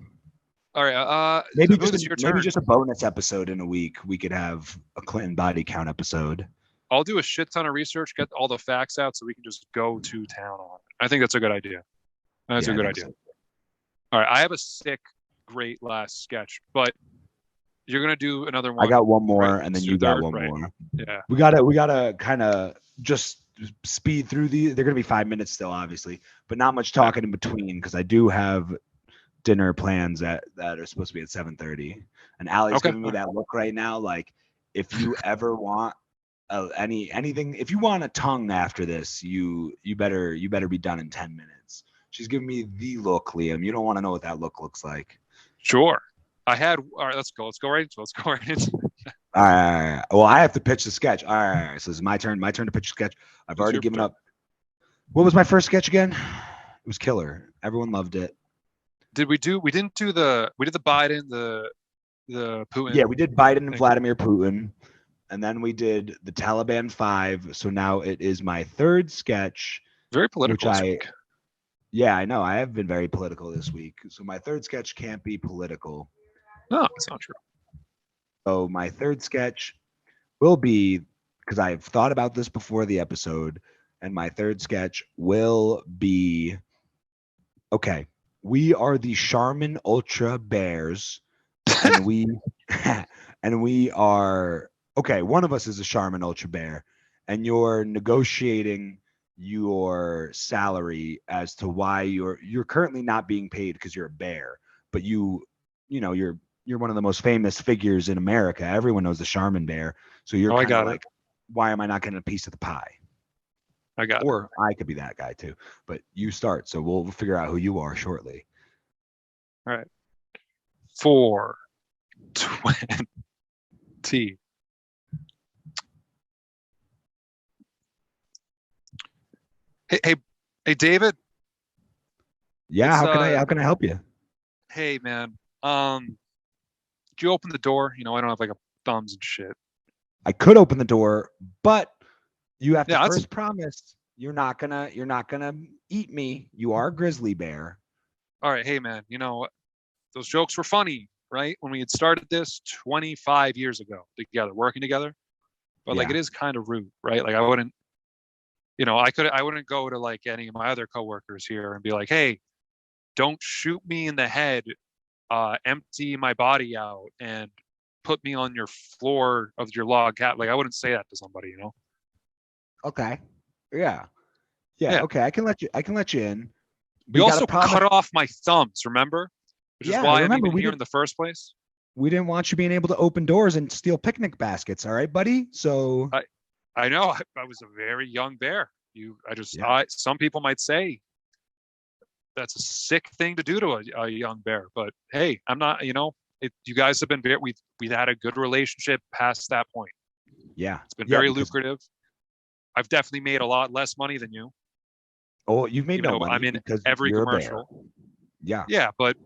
all right. Maybe Booth, just it's your turn. a bonus episode in a week. We could have a Clinton body count episode. I'll do a shit ton of research, get all the facts out, so we can just go to town on it. I think that's a good idea. That's Yeah, a I good think idea. so. All right, I have a sick, great last sketch, but you're gonna do another one. I got one more, right, and then it's you your got third, one right. more. Yeah. We gotta kind of just speed through they're gonna be 5 minutes still, obviously, but not much talking in between because I do have dinner plans that are supposed to be at 7:30. And Allie's Okay. giving me that look right now, like if you ever want anything, if you want a tongue after this, you better be done in 10 minutes. She's giving me the look, Liam. You don't want to know what that look looks like. Sure. All right, let's go. Let's go right into it. All right. Well, I have to pitch the sketch. All right. So it's my turn to pitch the sketch. I've It's already your given turn. up. What was my first sketch again? It was killer. Everyone loved it. We did the Biden, the Putin. Yeah, we did Biden and Thank you. Vladimir Putin, and then we did the Taliban 5. So now it is my third sketch. Very political. Which this I- week. Yeah, I know. I have been very political this week. So my third sketch can't be political. No, it's not true. So my third sketch will be, because I've thought about this before the episode, and my third sketch will be, okay, we are the Charmin Ultra Bears, and we are, okay, one of us is a Charmin Ultra Bear, and you're negotiating your salary as to why you're currently not being paid because you're a bear, but you're you're one of the most famous figures in America. Everyone knows the Charmin bear. So you're Oh, I kind got of it. like, why am I not getting a piece of the pie? I got it. Or I could be that guy too. But you start. So we'll figure out who you are shortly. 420. Hey, David. Yeah, It's, how can I help you? Hey, man. Did you open the door? You know, I don't have like a thumbs and shit. I could open the door, but you have to Yeah, that's first promise you're not gonna eat me. You are a grizzly bear. all right. Hey, man. You know, those jokes were funny, right? When we had started this 25 years ago together, working together. But like, Yeah. it is kind of rude, right? Like, I wouldn't go to like any of my other coworkers here and be like, hey, don't shoot me in the head, empty my body out, and put me on your floor of your log cat. Like, I wouldn't say that to somebody, you know? Okay. Yeah. Yeah. Yeah. Okay. I can let you in. But You you gotta also promise. cut off my thumbs, remember? Which is Yeah, why I'm remember, even we here did- in the first place. We didn't want you being able to open doors and steal picnic baskets. All right, buddy. So I know I was a very young bear. Yeah. Some people might say that's a sick thing to do to a young bear, but hey, I'm not, you guys have been very, we've had a good relationship past that point. yeah. It's been Yeah, very because- lucrative. I've definitely made a lot less money than you, Oh, you've made even no though money I'm in because every you're a bear. commercial. Yeah. Yeah, but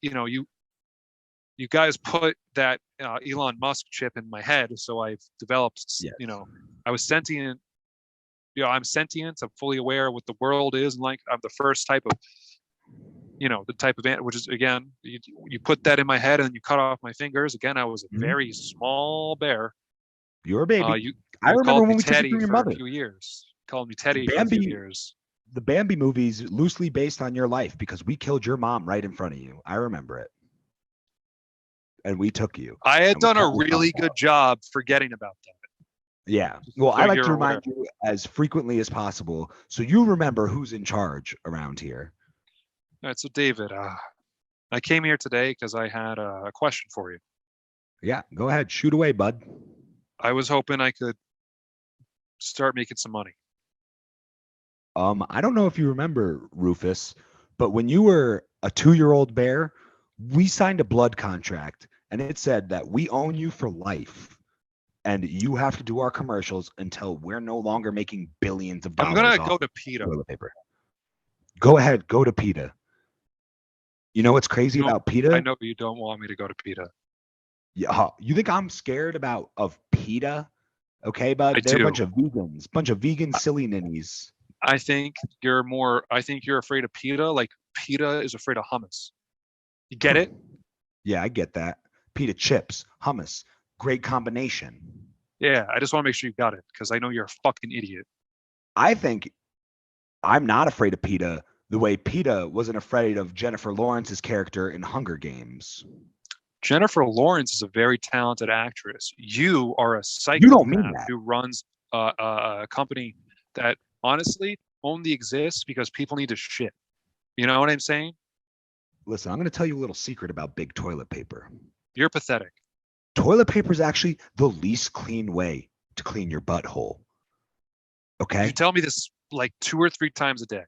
you guys put that Elon Musk chip in my head, so I've developed, Yes. I was sentient. I'm sentient. I'm fully aware of what the world is, and like I'm the first type of, the type of ant, which is again, you put that in my head and you cut off my fingers. Again, I was a Mhm. very small bear. You're a baby. You I remember called when me we took you Teddy from your for mother. a few years. Called me Teddy for a few years. The Bambi movie's loosely based on your life because we killed your mom right in front of you. I remember it. And we took you. I had And we done a cut your really thumbs good off. job forgetting about that. Yeah. Well, So I like you're to remind aware. you as frequently as possible so you remember who's in charge around here. All right, so David, I came here today because I had a question for you. Yeah, go ahead. Shoot away, bud. I was hoping I could start making some money. I don't know if you remember, Rufus, but when you were a 2-year-old bear, we signed a blood contract and it said that we own you for life and you have to do our commercials until we're no longer making billions of I'm dollars gonna off go to PETA. toilet paper. Go ahead, go to PETA. You know what's crazy No, about PETA? I know you don't want me to go to PETA. Yeah, you think I'm scared of PETA? Okay, bud. I They're a do. bunch of vegan silly ninnies. I think you're afraid of PETA like PETA is afraid of hummus. You get it? Yeah, I get that. Pita chips, hummus, great combination. Yeah, I just want to make sure you got it because I know you're a fucking idiot. I think I'm not afraid of PETA the way PETA wasn't afraid of Jennifer Lawrence's character in Hunger Games. Jennifer Lawrence is a very talented actress. You are a You don't mean psychopath that. who runs a company that honestly only exists because people need to shit. You know what I'm saying? Listen, I'm going to tell you a little secret about big toilet paper. You're pathetic. Toilet paper is actually the least clean way to clean your butthole. Okay? You tell me this like 2 or 3 times a day.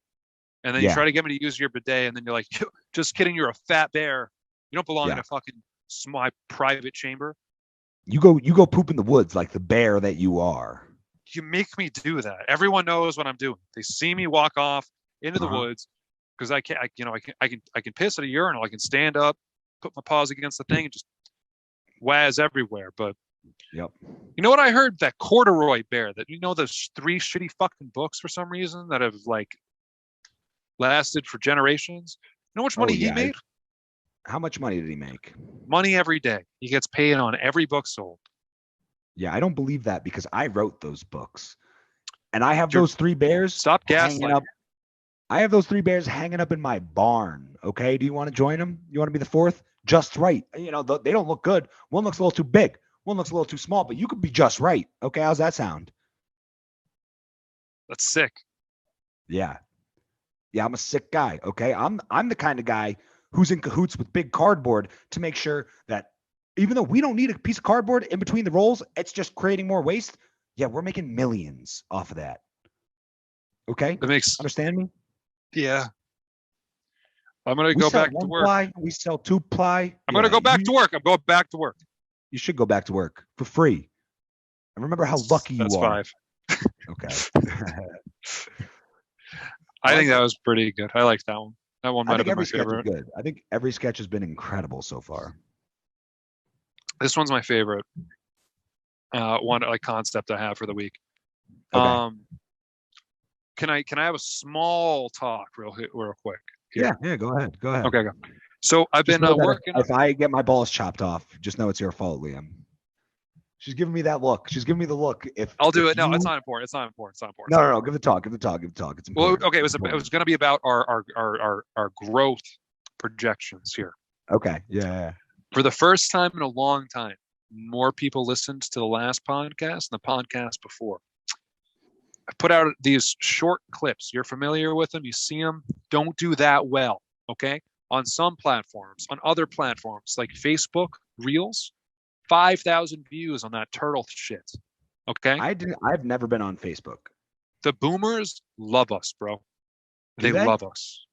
And then you Yeah. try to get me to use your bidet, and then you're like, just kidding, you're a fat bear. You don't belong in Yeah. a fucking my private chamber. You go poop in the woods like the bear that you are. You make me do that. Everyone knows what I'm doing. They see me walk off into the Uh-huh. woods because I can piss at a urinal. I can stand up, put my paws against the thing, and just waz everywhere. But Yep. you know what I heard? That corduroy bear. That those 3 shitty fucking books for some reason that have like lasted for generations. You know how much money he yeah. made? How much money did he make? Money every day. He gets paid on every book sold. Yeah, I don't believe that because I wrote those books. And I have You're- those 3 bears Stop hanging gaslighting. up. I have those 3 bears hanging up in my barn. Okay. Do you want to join them? You want to be the 4th? Just right. They don't look good. One looks a little too big. One looks a little too small, but you could be just right. Okay. How's that sound? That's sick. Yeah. Yeah. I'm a sick guy. Okay. I'm the kind of guy who's in cahoots with Big Cardboard to make sure that even though we don't need a piece of cardboard in between the rolls, it's just creating more waste. Yeah, we're making millions off of that. Okay? That makes Understand me? yeah. I'm gonna We go sell back to one work. ply, we sell 2 ply. I'm gonna Yeah, go back to work. I'm going back to work. You should go back to work for free. And remember how lucky you That's are. 5. Okay. I think that was pretty good. I liked that one. That one I might have think been my every sketch is favorite. good. I think every sketch has been incredible so far. This one's my favorite. One like concept I have for the week. Okay. Can I have a small talk real quick? Here? Yeah, go ahead. Go ahead. Okay, go. So I've Just been know that working. if I get my balls chopped off, just know it's your fault, Liam. She's giving me that look. She's giving me the look. I'll do if it. No, you- it's not important. It's not important. It's not important. No. Give the talk. It's Well, important. okay. It It's was important. going to be about our growth projections here. Okay. Yeah. For the first time in a long time, more people listened to the last podcast than the podcast before. I put out these short clips. You're familiar with them. You see them. Don't do that well. Okay. On some platforms, on other platforms like Facebook Reels, 5,000 views on that turtle shit. Okay. I've never been on Facebook. The boomers love us, bro. Do They they? love us.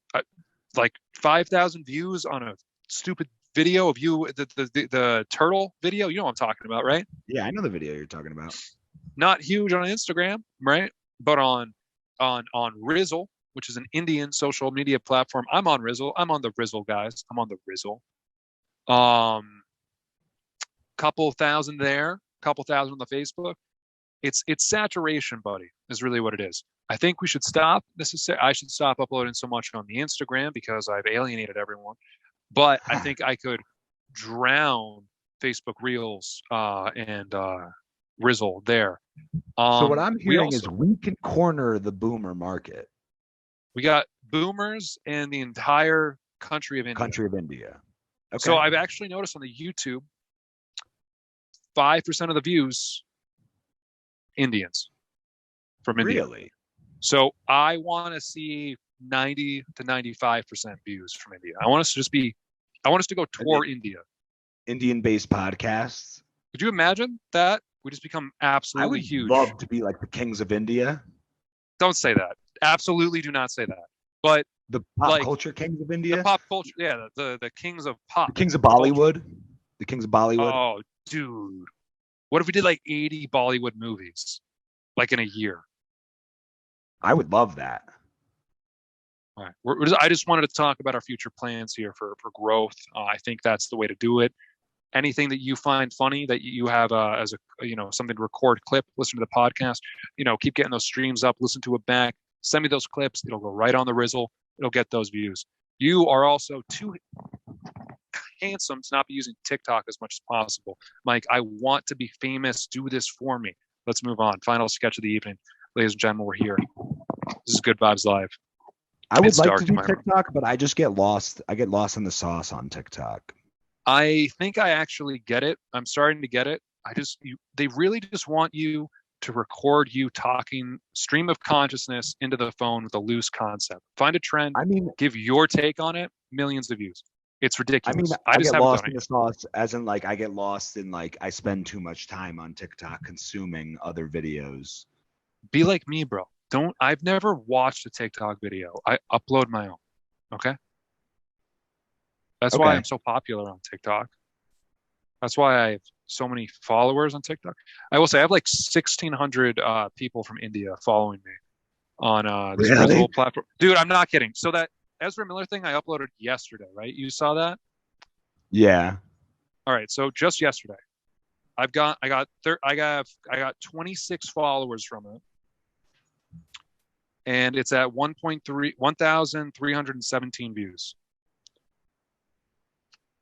Like 5,000 views on a stupid video of you, the turtle video. You know what I'm talking about, right? Yeah, I know the video you're talking about. Not huge on Instagram, right? But on Rizzle, which is an Indian social media platform. I'm on Rizzle. I'm on the Rizzle, guys. I'm on the Rizzle. Couple thousand there, couple thousand on the Facebook. It's saturation, buddy, is really what it is. I think we should stop. I should stop uploading so much on the Instagram because I've alienated everyone. But I think I could drown Facebook Reels and Rizzle there. So what I'm hearing is also- we can corner the boomer market. we got boomers and the entire country of India. Country of India. Okay. So I've actually noticed on the YouTube, 5% of the views, Indians from India. Really? So I want to see 90 to 95% views from India. I want us to go tour India. Indian-based podcasts. Could you imagine that? We just become I absolutely would huge. love to be like the kings of India, Don't say that. Absolutely do not say that. But the pop Like, culture kings of India, the pop culture, yeah, the kings of pop. the kings of Bollywood, the kings of Bollywood. Oh, dude. What if we did like 80 Bollywood movies, like in a year? I would love that. All right. I just wanted to talk about our future plans here for growth. I think that's the way to do it. Anything that you find funny that you have as a something to record, clip, listen to the podcast. Keep getting those streams up. Listen to it back. Send me those clips. It'll go right on the Rizzle. It'll get those views. You are also too handsome to not be using TikTok as much as possible. Mike, I want to be famous. Do this for me. Let's move on. Final sketch of the evening. Ladies and gentlemen, we're here. This is Good Vibes Live. I would It's like dark to in do my room. TikTok, but I just get lost. I get lost in the sauce on TikTok. I think I actually get it. I'm starting to get it. They really just want you to record you talking stream of consciousness into the phone with a loose concept. Find a trend, I mean, give your take on it, millions of views. It's ridiculous. I just get haven't lost done in it. the sauce, as in like I get lost in like I spend too much time on TikTok consuming other videos. Be like me, bro. I've never watched a TikTok video. I upload my own. Okay? That's why Okay. I'm so popular on TikTok. That's why I have so many followers on TikTok. I will say I have like 1,600 people from India following me on this Really? Rizzle platform. Dude, I'm not kidding. So that Ezra Miller thing I uploaded yesterday, right? You saw that? Yeah. All right. So just yesterday, I got 26 followers from it, and it's at 1,317 views.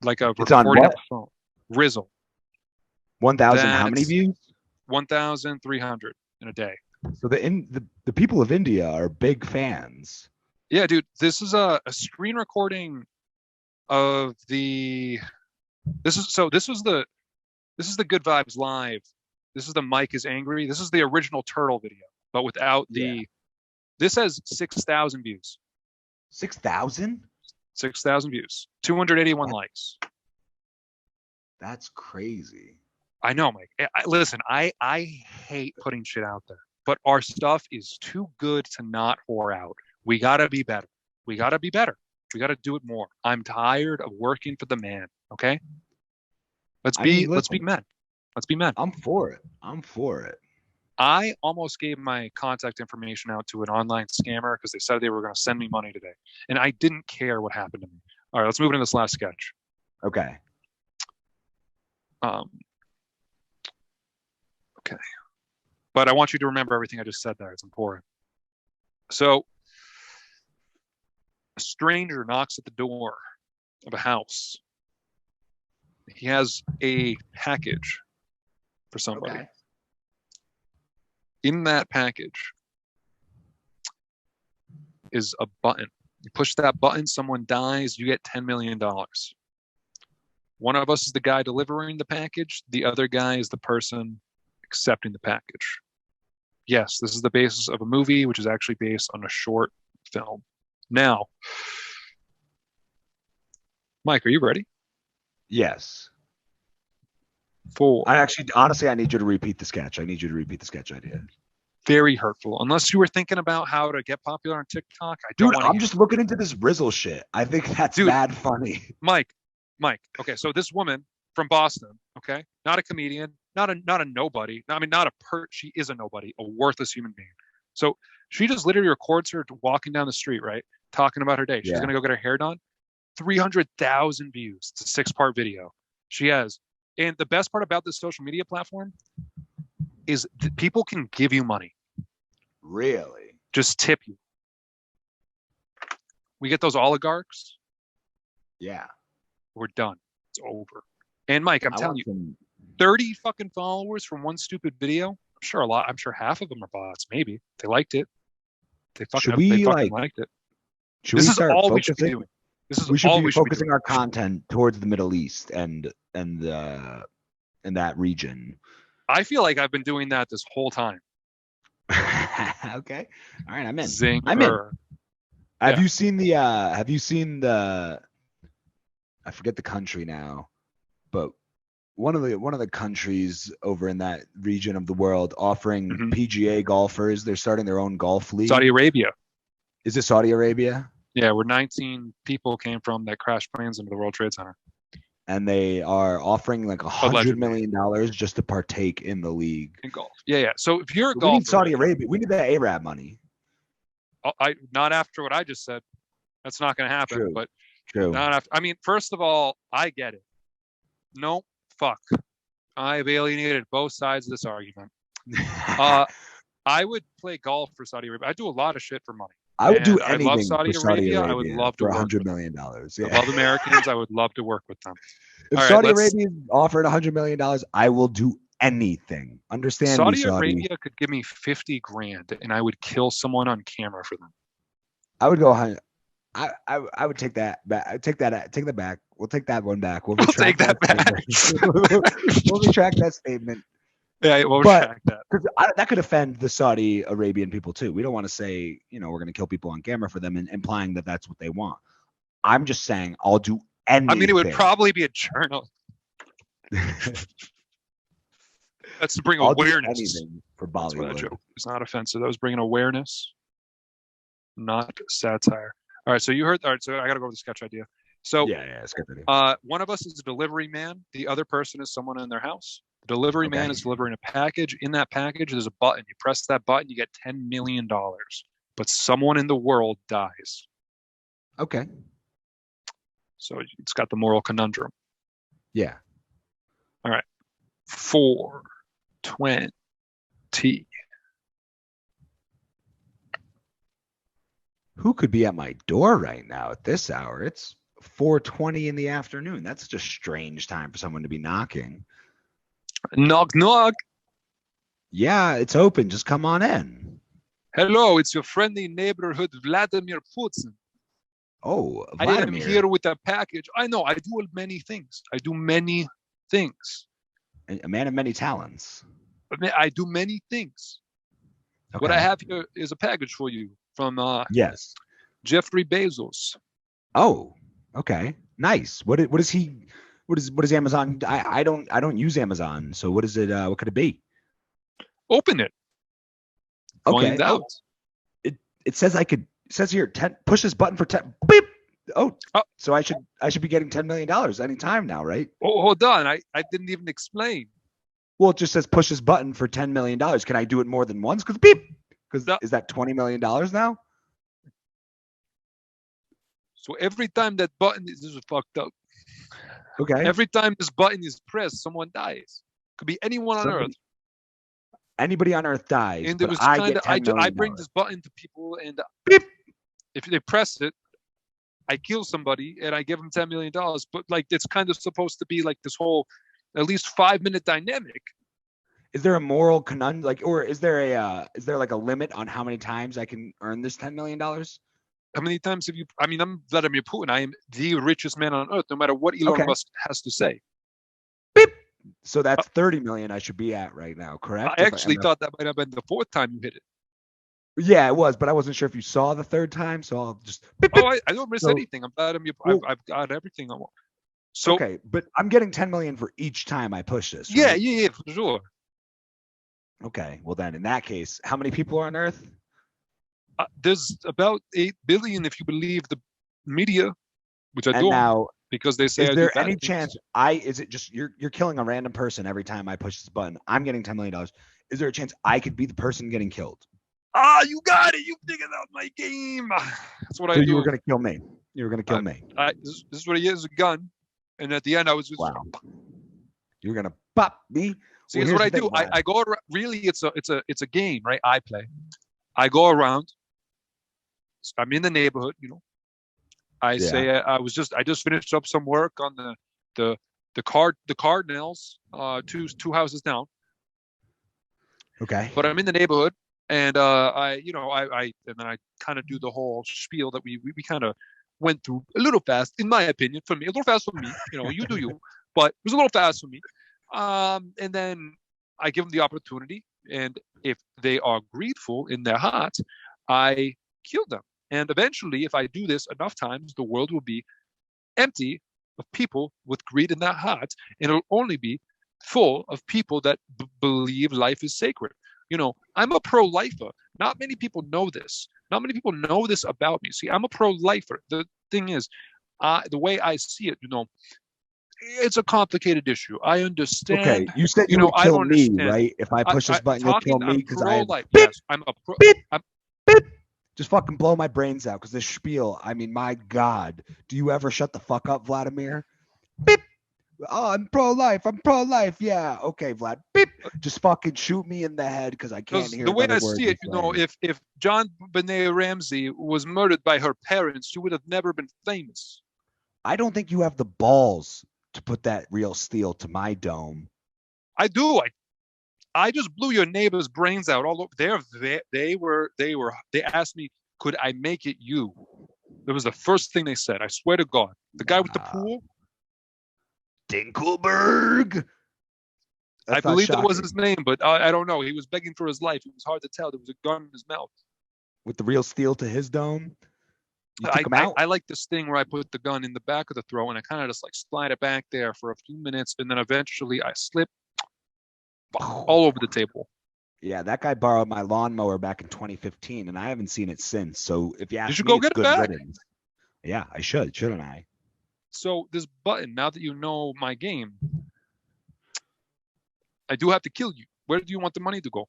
Like a It's on recording what? of the phone. Rizzle, 1,000 how many That's- views? 1,300 in a day. So the people of India are big fans. Yeah, dude, this is a screen recording of the. This is the Good Vibes Live. This is the Mike is Angry. This is the original Turtle video, but without the. Yeah. This has 6,000 views. 6,000? 6,000 views, 281 likes. That's crazy. I know, Mike. Listen, I hate putting shit out there, but our stuff is too good to not whore out. We gotta be better. We gotta be better. We gotta do it more. I'm tired of working for the man. Okay, let's be men. Let's be men. I'm for it. I'm for it. I almost gave my contact information out to an online scammer because they said they were going to send me money today, and I didn't care what happened to me. All right, let's move into this last sketch. Okay. Okay. But I want you to remember everything I just said there. It's important. So, a stranger knocks at the door of a house. He has a package for somebody. Okay. In that package is a button. You push that button, someone dies, you get $10 million. One of us is the guy delivering the package. The other guy is the person accepting the package. Yes, this is the basis of a movie, which is actually based on a short film. Now, Mike, are you ready? Yes. Honestly, I need you to repeat the sketch. I need you to repeat the sketch idea. Very hurtful. Unless you were thinking about how to get popular on TikTok, I don't want to. I'm just looking into this Rizzle shit. I think that's bad funny. Mike. Okay, so this woman from Boston, okay, not a comedian, not a nobody. I mean, she is a nobody, a worthless human being. So she just literally records her walking down the street, right, talking about her day. She's gonna go get her hair done. 300,000 views. It's a 6-part video. She has. And the best part about this social media platform is that people can give you money. Really? Just tip you. We get those oligarchs. Yeah. We're done. It's over. And Mike, I'm telling you, 30 fucking followers from one stupid video. I'm sure half of them are bots. Maybe they liked it. They fucking liked it. This is all we should be doing. We should be focusing our content towards the Middle East and that region. I feel like I've been doing that this whole time. Okay. All right, I'm in. Zinger. I'm in. Have you seen the I forget the country now, but one of the countries over in that region of the world offering PGA golfers, they're starting their own golf league. Saudi Arabia. Is it Saudi Arabia? Yeah, where 19 people came from that crashed planes into the World Trade Center. And they are offering like $100 million just to partake in the league. In golf. Yeah. So if you're a golfer. We need Saudi Arabia. We need that Arab money. Not after what I just said. That's not going to happen. True. But True. Not after. I mean, first of all, I get it. No, fuck. I've alienated both sides of this argument. I would play golf for Saudi Arabia. I do a lot of shit for money. I would do anything I love Saudi Arabia. I would love to for work $100 million. Yeah. I love Americans. I would love to work with them. If Saudi Arabia offered $100 million, I will do anything. Understand? Saudi Arabia could give me $50,000, and I would kill someone on camera for them. I would go. I would take that back. Take that back. We'll take that one back. We'll take that back. We'll retract that statement. Yeah, we'll retract that. That could offend the Saudi Arabian people too. We don't want to say, we're going to kill people on camera for them, and implying that that's what they want. I'm just saying I'll do anything. I mean, it would probably be a journal. That's to bring awareness. Do anything for Bollywood. It's not offensive. That was bringing awareness, not satire. All right, so you heard. All right, so I got to go over the sketch idea. So yeah, sketch idea. One of us is a delivery man. The other person is someone in their house. The delivery man is delivering a package. In that package, there's a button. You press that button, you get $10 million. But someone in the world dies. Okay. So it's got the moral conundrum. Yeah. All right. 4:20. Who could be at my door right now at this hour? It's 4:20 in the afternoon. That's such a strange time for someone to be knocking. Knock, knock. Yeah, it's open. Just come on in. Hello, it's your friendly neighborhood Vladimir Putin. Oh, Vladimir. I am here with a package. I know, I do many things. A man of many talents. I do many things. Okay. What I have here is a package for you from yes, Jeffrey Bezos. Oh, Okay, nice. What is he? What is Amazon? I don't use Amazon. So what is it? What could it be? Open it. Okay. Find out. Oh, it says I could. It says here, push this button for 10. Beep. Oh, Oh. so I should be getting $10 million anytime now, right? Oh, hold on. I didn't even explain. Well, it just says push this button for $10 million. Can I do it more than once? Because beep. Because No. is that $20 million now? So every time that button this is fucked up. Okay. Every time this button is pressed, someone dies. Could be anyone on Earth. Anybody on Earth dies, And it but was I kind get of $10 million. I bring this button to people, and Beep. if they press it, I kill somebody and I give them $10 million. But like it's kind of supposed to be like this whole at least 5-minute dynamic. Is there a moral conundrum, like, or is there like a limit on how many times I can earn this $10 million? How many times have you? I mean, I'm Vladimir Putin. I am the richest man on earth, no matter what Elon Musk has to say. Beep. So that's 30 million I should be at right now, correct? I actually thought that might have been the 4th time you hit it. Yeah, it was, but I wasn't sure if you saw the 3rd time, so I'll just. Beep, beep. Oh, I don't miss anything. I'm Vladimir. I've got everything I want. So okay, but I'm getting 10 million for each time I push this. Yeah, right? yeah, for sure. Okay, well then, in that case, how many people are on Earth? There's about 8 billion if you believe the media, which I And don't, now, because they say. is there any chance is it just you're killing a random person every time I push this button? I'm getting $10 million. Is there a chance I could be the person getting killed? You got it. You figured out my game. That's what I do. So you were gonna kill me. You were gonna kill me. This is what he is, a gun. And at the end, I was just. Wow. You're gonna pop me. See, here's what I do. I go around. Really, it's a game, right? I play. I go around. I'm in the neighborhood, I say I just finished up some work on the Cardinals, two houses down. Okay. But I'm in the neighborhood, and and then I kind of do the whole spiel that we kind of went through a little fast, in my opinion, for me, a little fast for me. You do you, but it was a little fast for me. And then I give them the opportunity, and if they are greedful in their heart, I kill them. And eventually, if I do this enough times, the world will be empty of people with greed in their heart, and it'll only be full of people that believe life is sacred. I'm a pro-lifer. Not many people know this. Not many people know this about me. See, I'm a pro-lifer. The thing is, the way I see it, it's a complicated issue. I understand. Okay, you said you would kill me, right? If I push this button, you'll kill me because yes, I'm a pro. Beep, beep. Just fucking blow my brains out because this spiel. I mean, my God, do you ever shut the fuck up, Vladimir? Beep. Oh, I'm pro-life. I'm pro-life. Yeah. Okay, Vlad. Beep. Just fucking shoot me in the head because I can't hear. The way I see it, if John Benet Ramsey was murdered by her parents, she would have never been famous. I don't think you have the balls to put that real steel to my dome. I do. I just blew your neighbor's brains out all over. They asked me, could I make it you? That was the first thing they said. I swear to God. The guy with the pool. Dinkelberg. I believe that was his name, but I don't know. He was begging for his life. It was hard to tell. There was a gun in his mouth. With the real steel to his dome? You took him out? I like this thing where I put the gun in the back of the throw and I kind of just like slide it back there for a few minutes, and then eventually I slip all over the table. Yeah, that guy borrowed my lawnmower back in 2015, and I haven't seen it since. So if you ask me, go get it back. Riddance. Yeah, I should, shouldn't I? So this button, now that you know my game, I do have to kill you. Where do you want the money to go?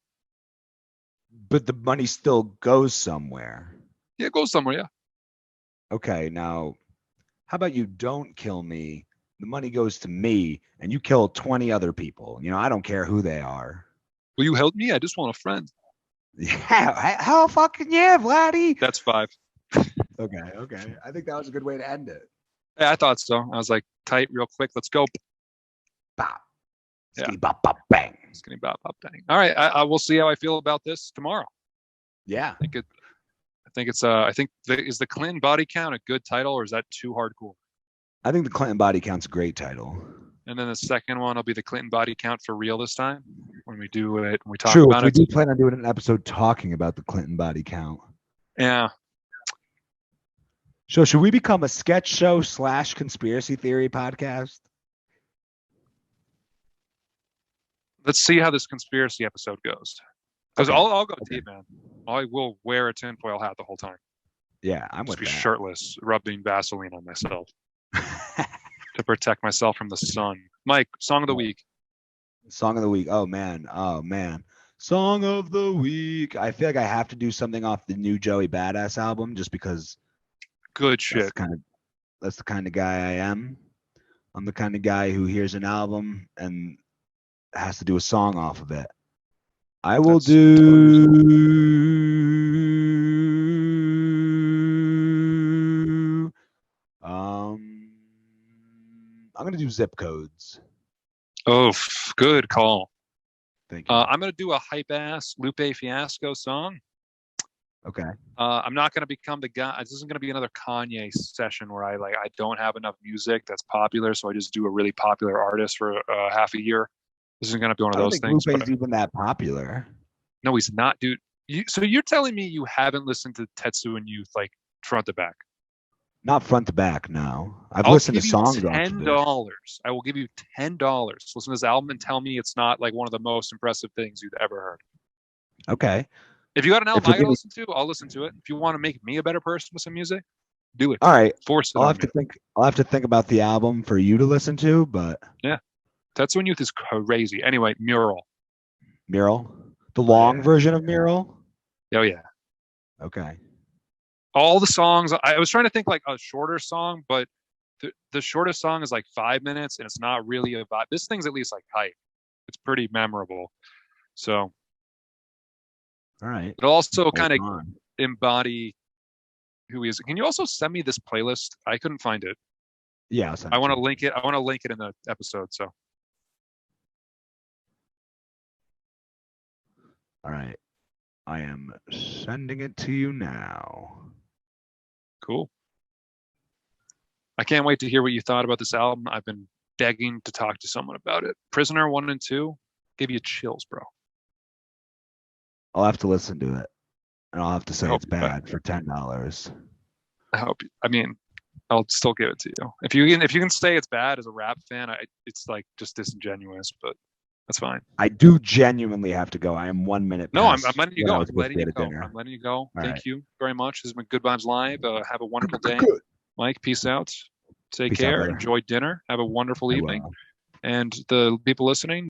But the money still goes somewhere. Yeah, it goes somewhere, yeah. Okay, now, how about you don't kill me? The money goes to me, and you kill 20 other people. I don't care who they are. Will you help me? I just want a friend. Yeah, hell fucking yeah, Vladdy. That's 5. Okay. I think that was a good way to end it. Yeah, I thought so. I was like, tight, real quick. Let's go. Bop. Skinny bop, bop, bang. Skinny bop, bop, bang. All right, I will see how I feel about this tomorrow. Yeah. I think is the Clinton body count a good title, or is that too hardcore? I think the Clinton body count's a great title. And then the second one will be the Clinton body count for real this time when we do it. When we talk True, about we it. do plan on doing an episode talking about the Clinton body count. Yeah. So should we become a sketch show / conspiracy theory podcast? Let's see how this conspiracy episode goes. Because Okay. I'll go Okay. deep, man. I will wear a tinfoil hat the whole time. Yeah, I'm Just with be that. shirtless, rubbing Vaseline on myself to protect myself from the sun. Mike, song of the week. Song of the week. Oh man. Oh man. Song of the week. I feel like I have to do something off the new Joey Badass album just because Good that's shit. that's the kind of guy I am. I'm the kind of guy who hears an album and has to do a song off of it. I will That's totally do I'm gonna do Zip Codes. Oh, good call. Thank you. I'm gonna do a hype ass Lupe Fiasco song. Okay. I'm not gonna become the guy. This isn't gonna be another Kanye session where I don't have enough music that's popular, so I just do a really popular artist for half a year. This isn't gonna be one I of don't those think things. Lupe's But even that popular. no, he's not, dude. So you're telling me you haven't listened to Tetsu and Youth like front to back? Not front to back, no. I've I'll listened to give you songs off of it. $10. I will give you $10. Listen to this album and tell me it's not like one of the most impressive things you've ever heard. Okay. If you got an album If you're I gotta gonna- listen to, I'll listen to it. If you want to make me a better person with some music, do it. All right. Force it I'll on have to me. think. I'll have to think about the album for you to listen to. But Tetsu and Youth is crazy. Anyway, Mural. Mural, the long Yeah. version of Mural. Oh yeah. Okay. All the songs. I was trying to think like a shorter song, but the shortest song is like 5 minutes, and it's not really a vibe. This thing's at least like hype. It's pretty memorable. So All right. it also Hold kind of on. embody who he is. Can you also send me this playlist? I couldn't find it. Yeah. I'll send I it want to to you. link it. I want to link it in the episode. So All right. I am sending it to you now. cool. I can't wait to hear what you thought about this album. I've been begging to talk to someone about it. Prisoner 1 and 2 give you chills, bro. I'll have to listen to it, and I'll have to say hope it's you- bad for $10. I hope. I mean, I'll still give it to you. If you can say it's bad as a rap fan, it's like just disingenuous, but that's fine. I do genuinely have to go. I am 1 minute. No, I'm past letting you when I go. was I'm supposed to letting be you at go. dinner. I'm letting you go. All Thank right. you very much. This has been Good Vibes Live. Have a wonderful day, Good. Mike. Peace out. Take Peace out, care. brother. Enjoy dinner. Have a wonderful I evening. will. And the people listening,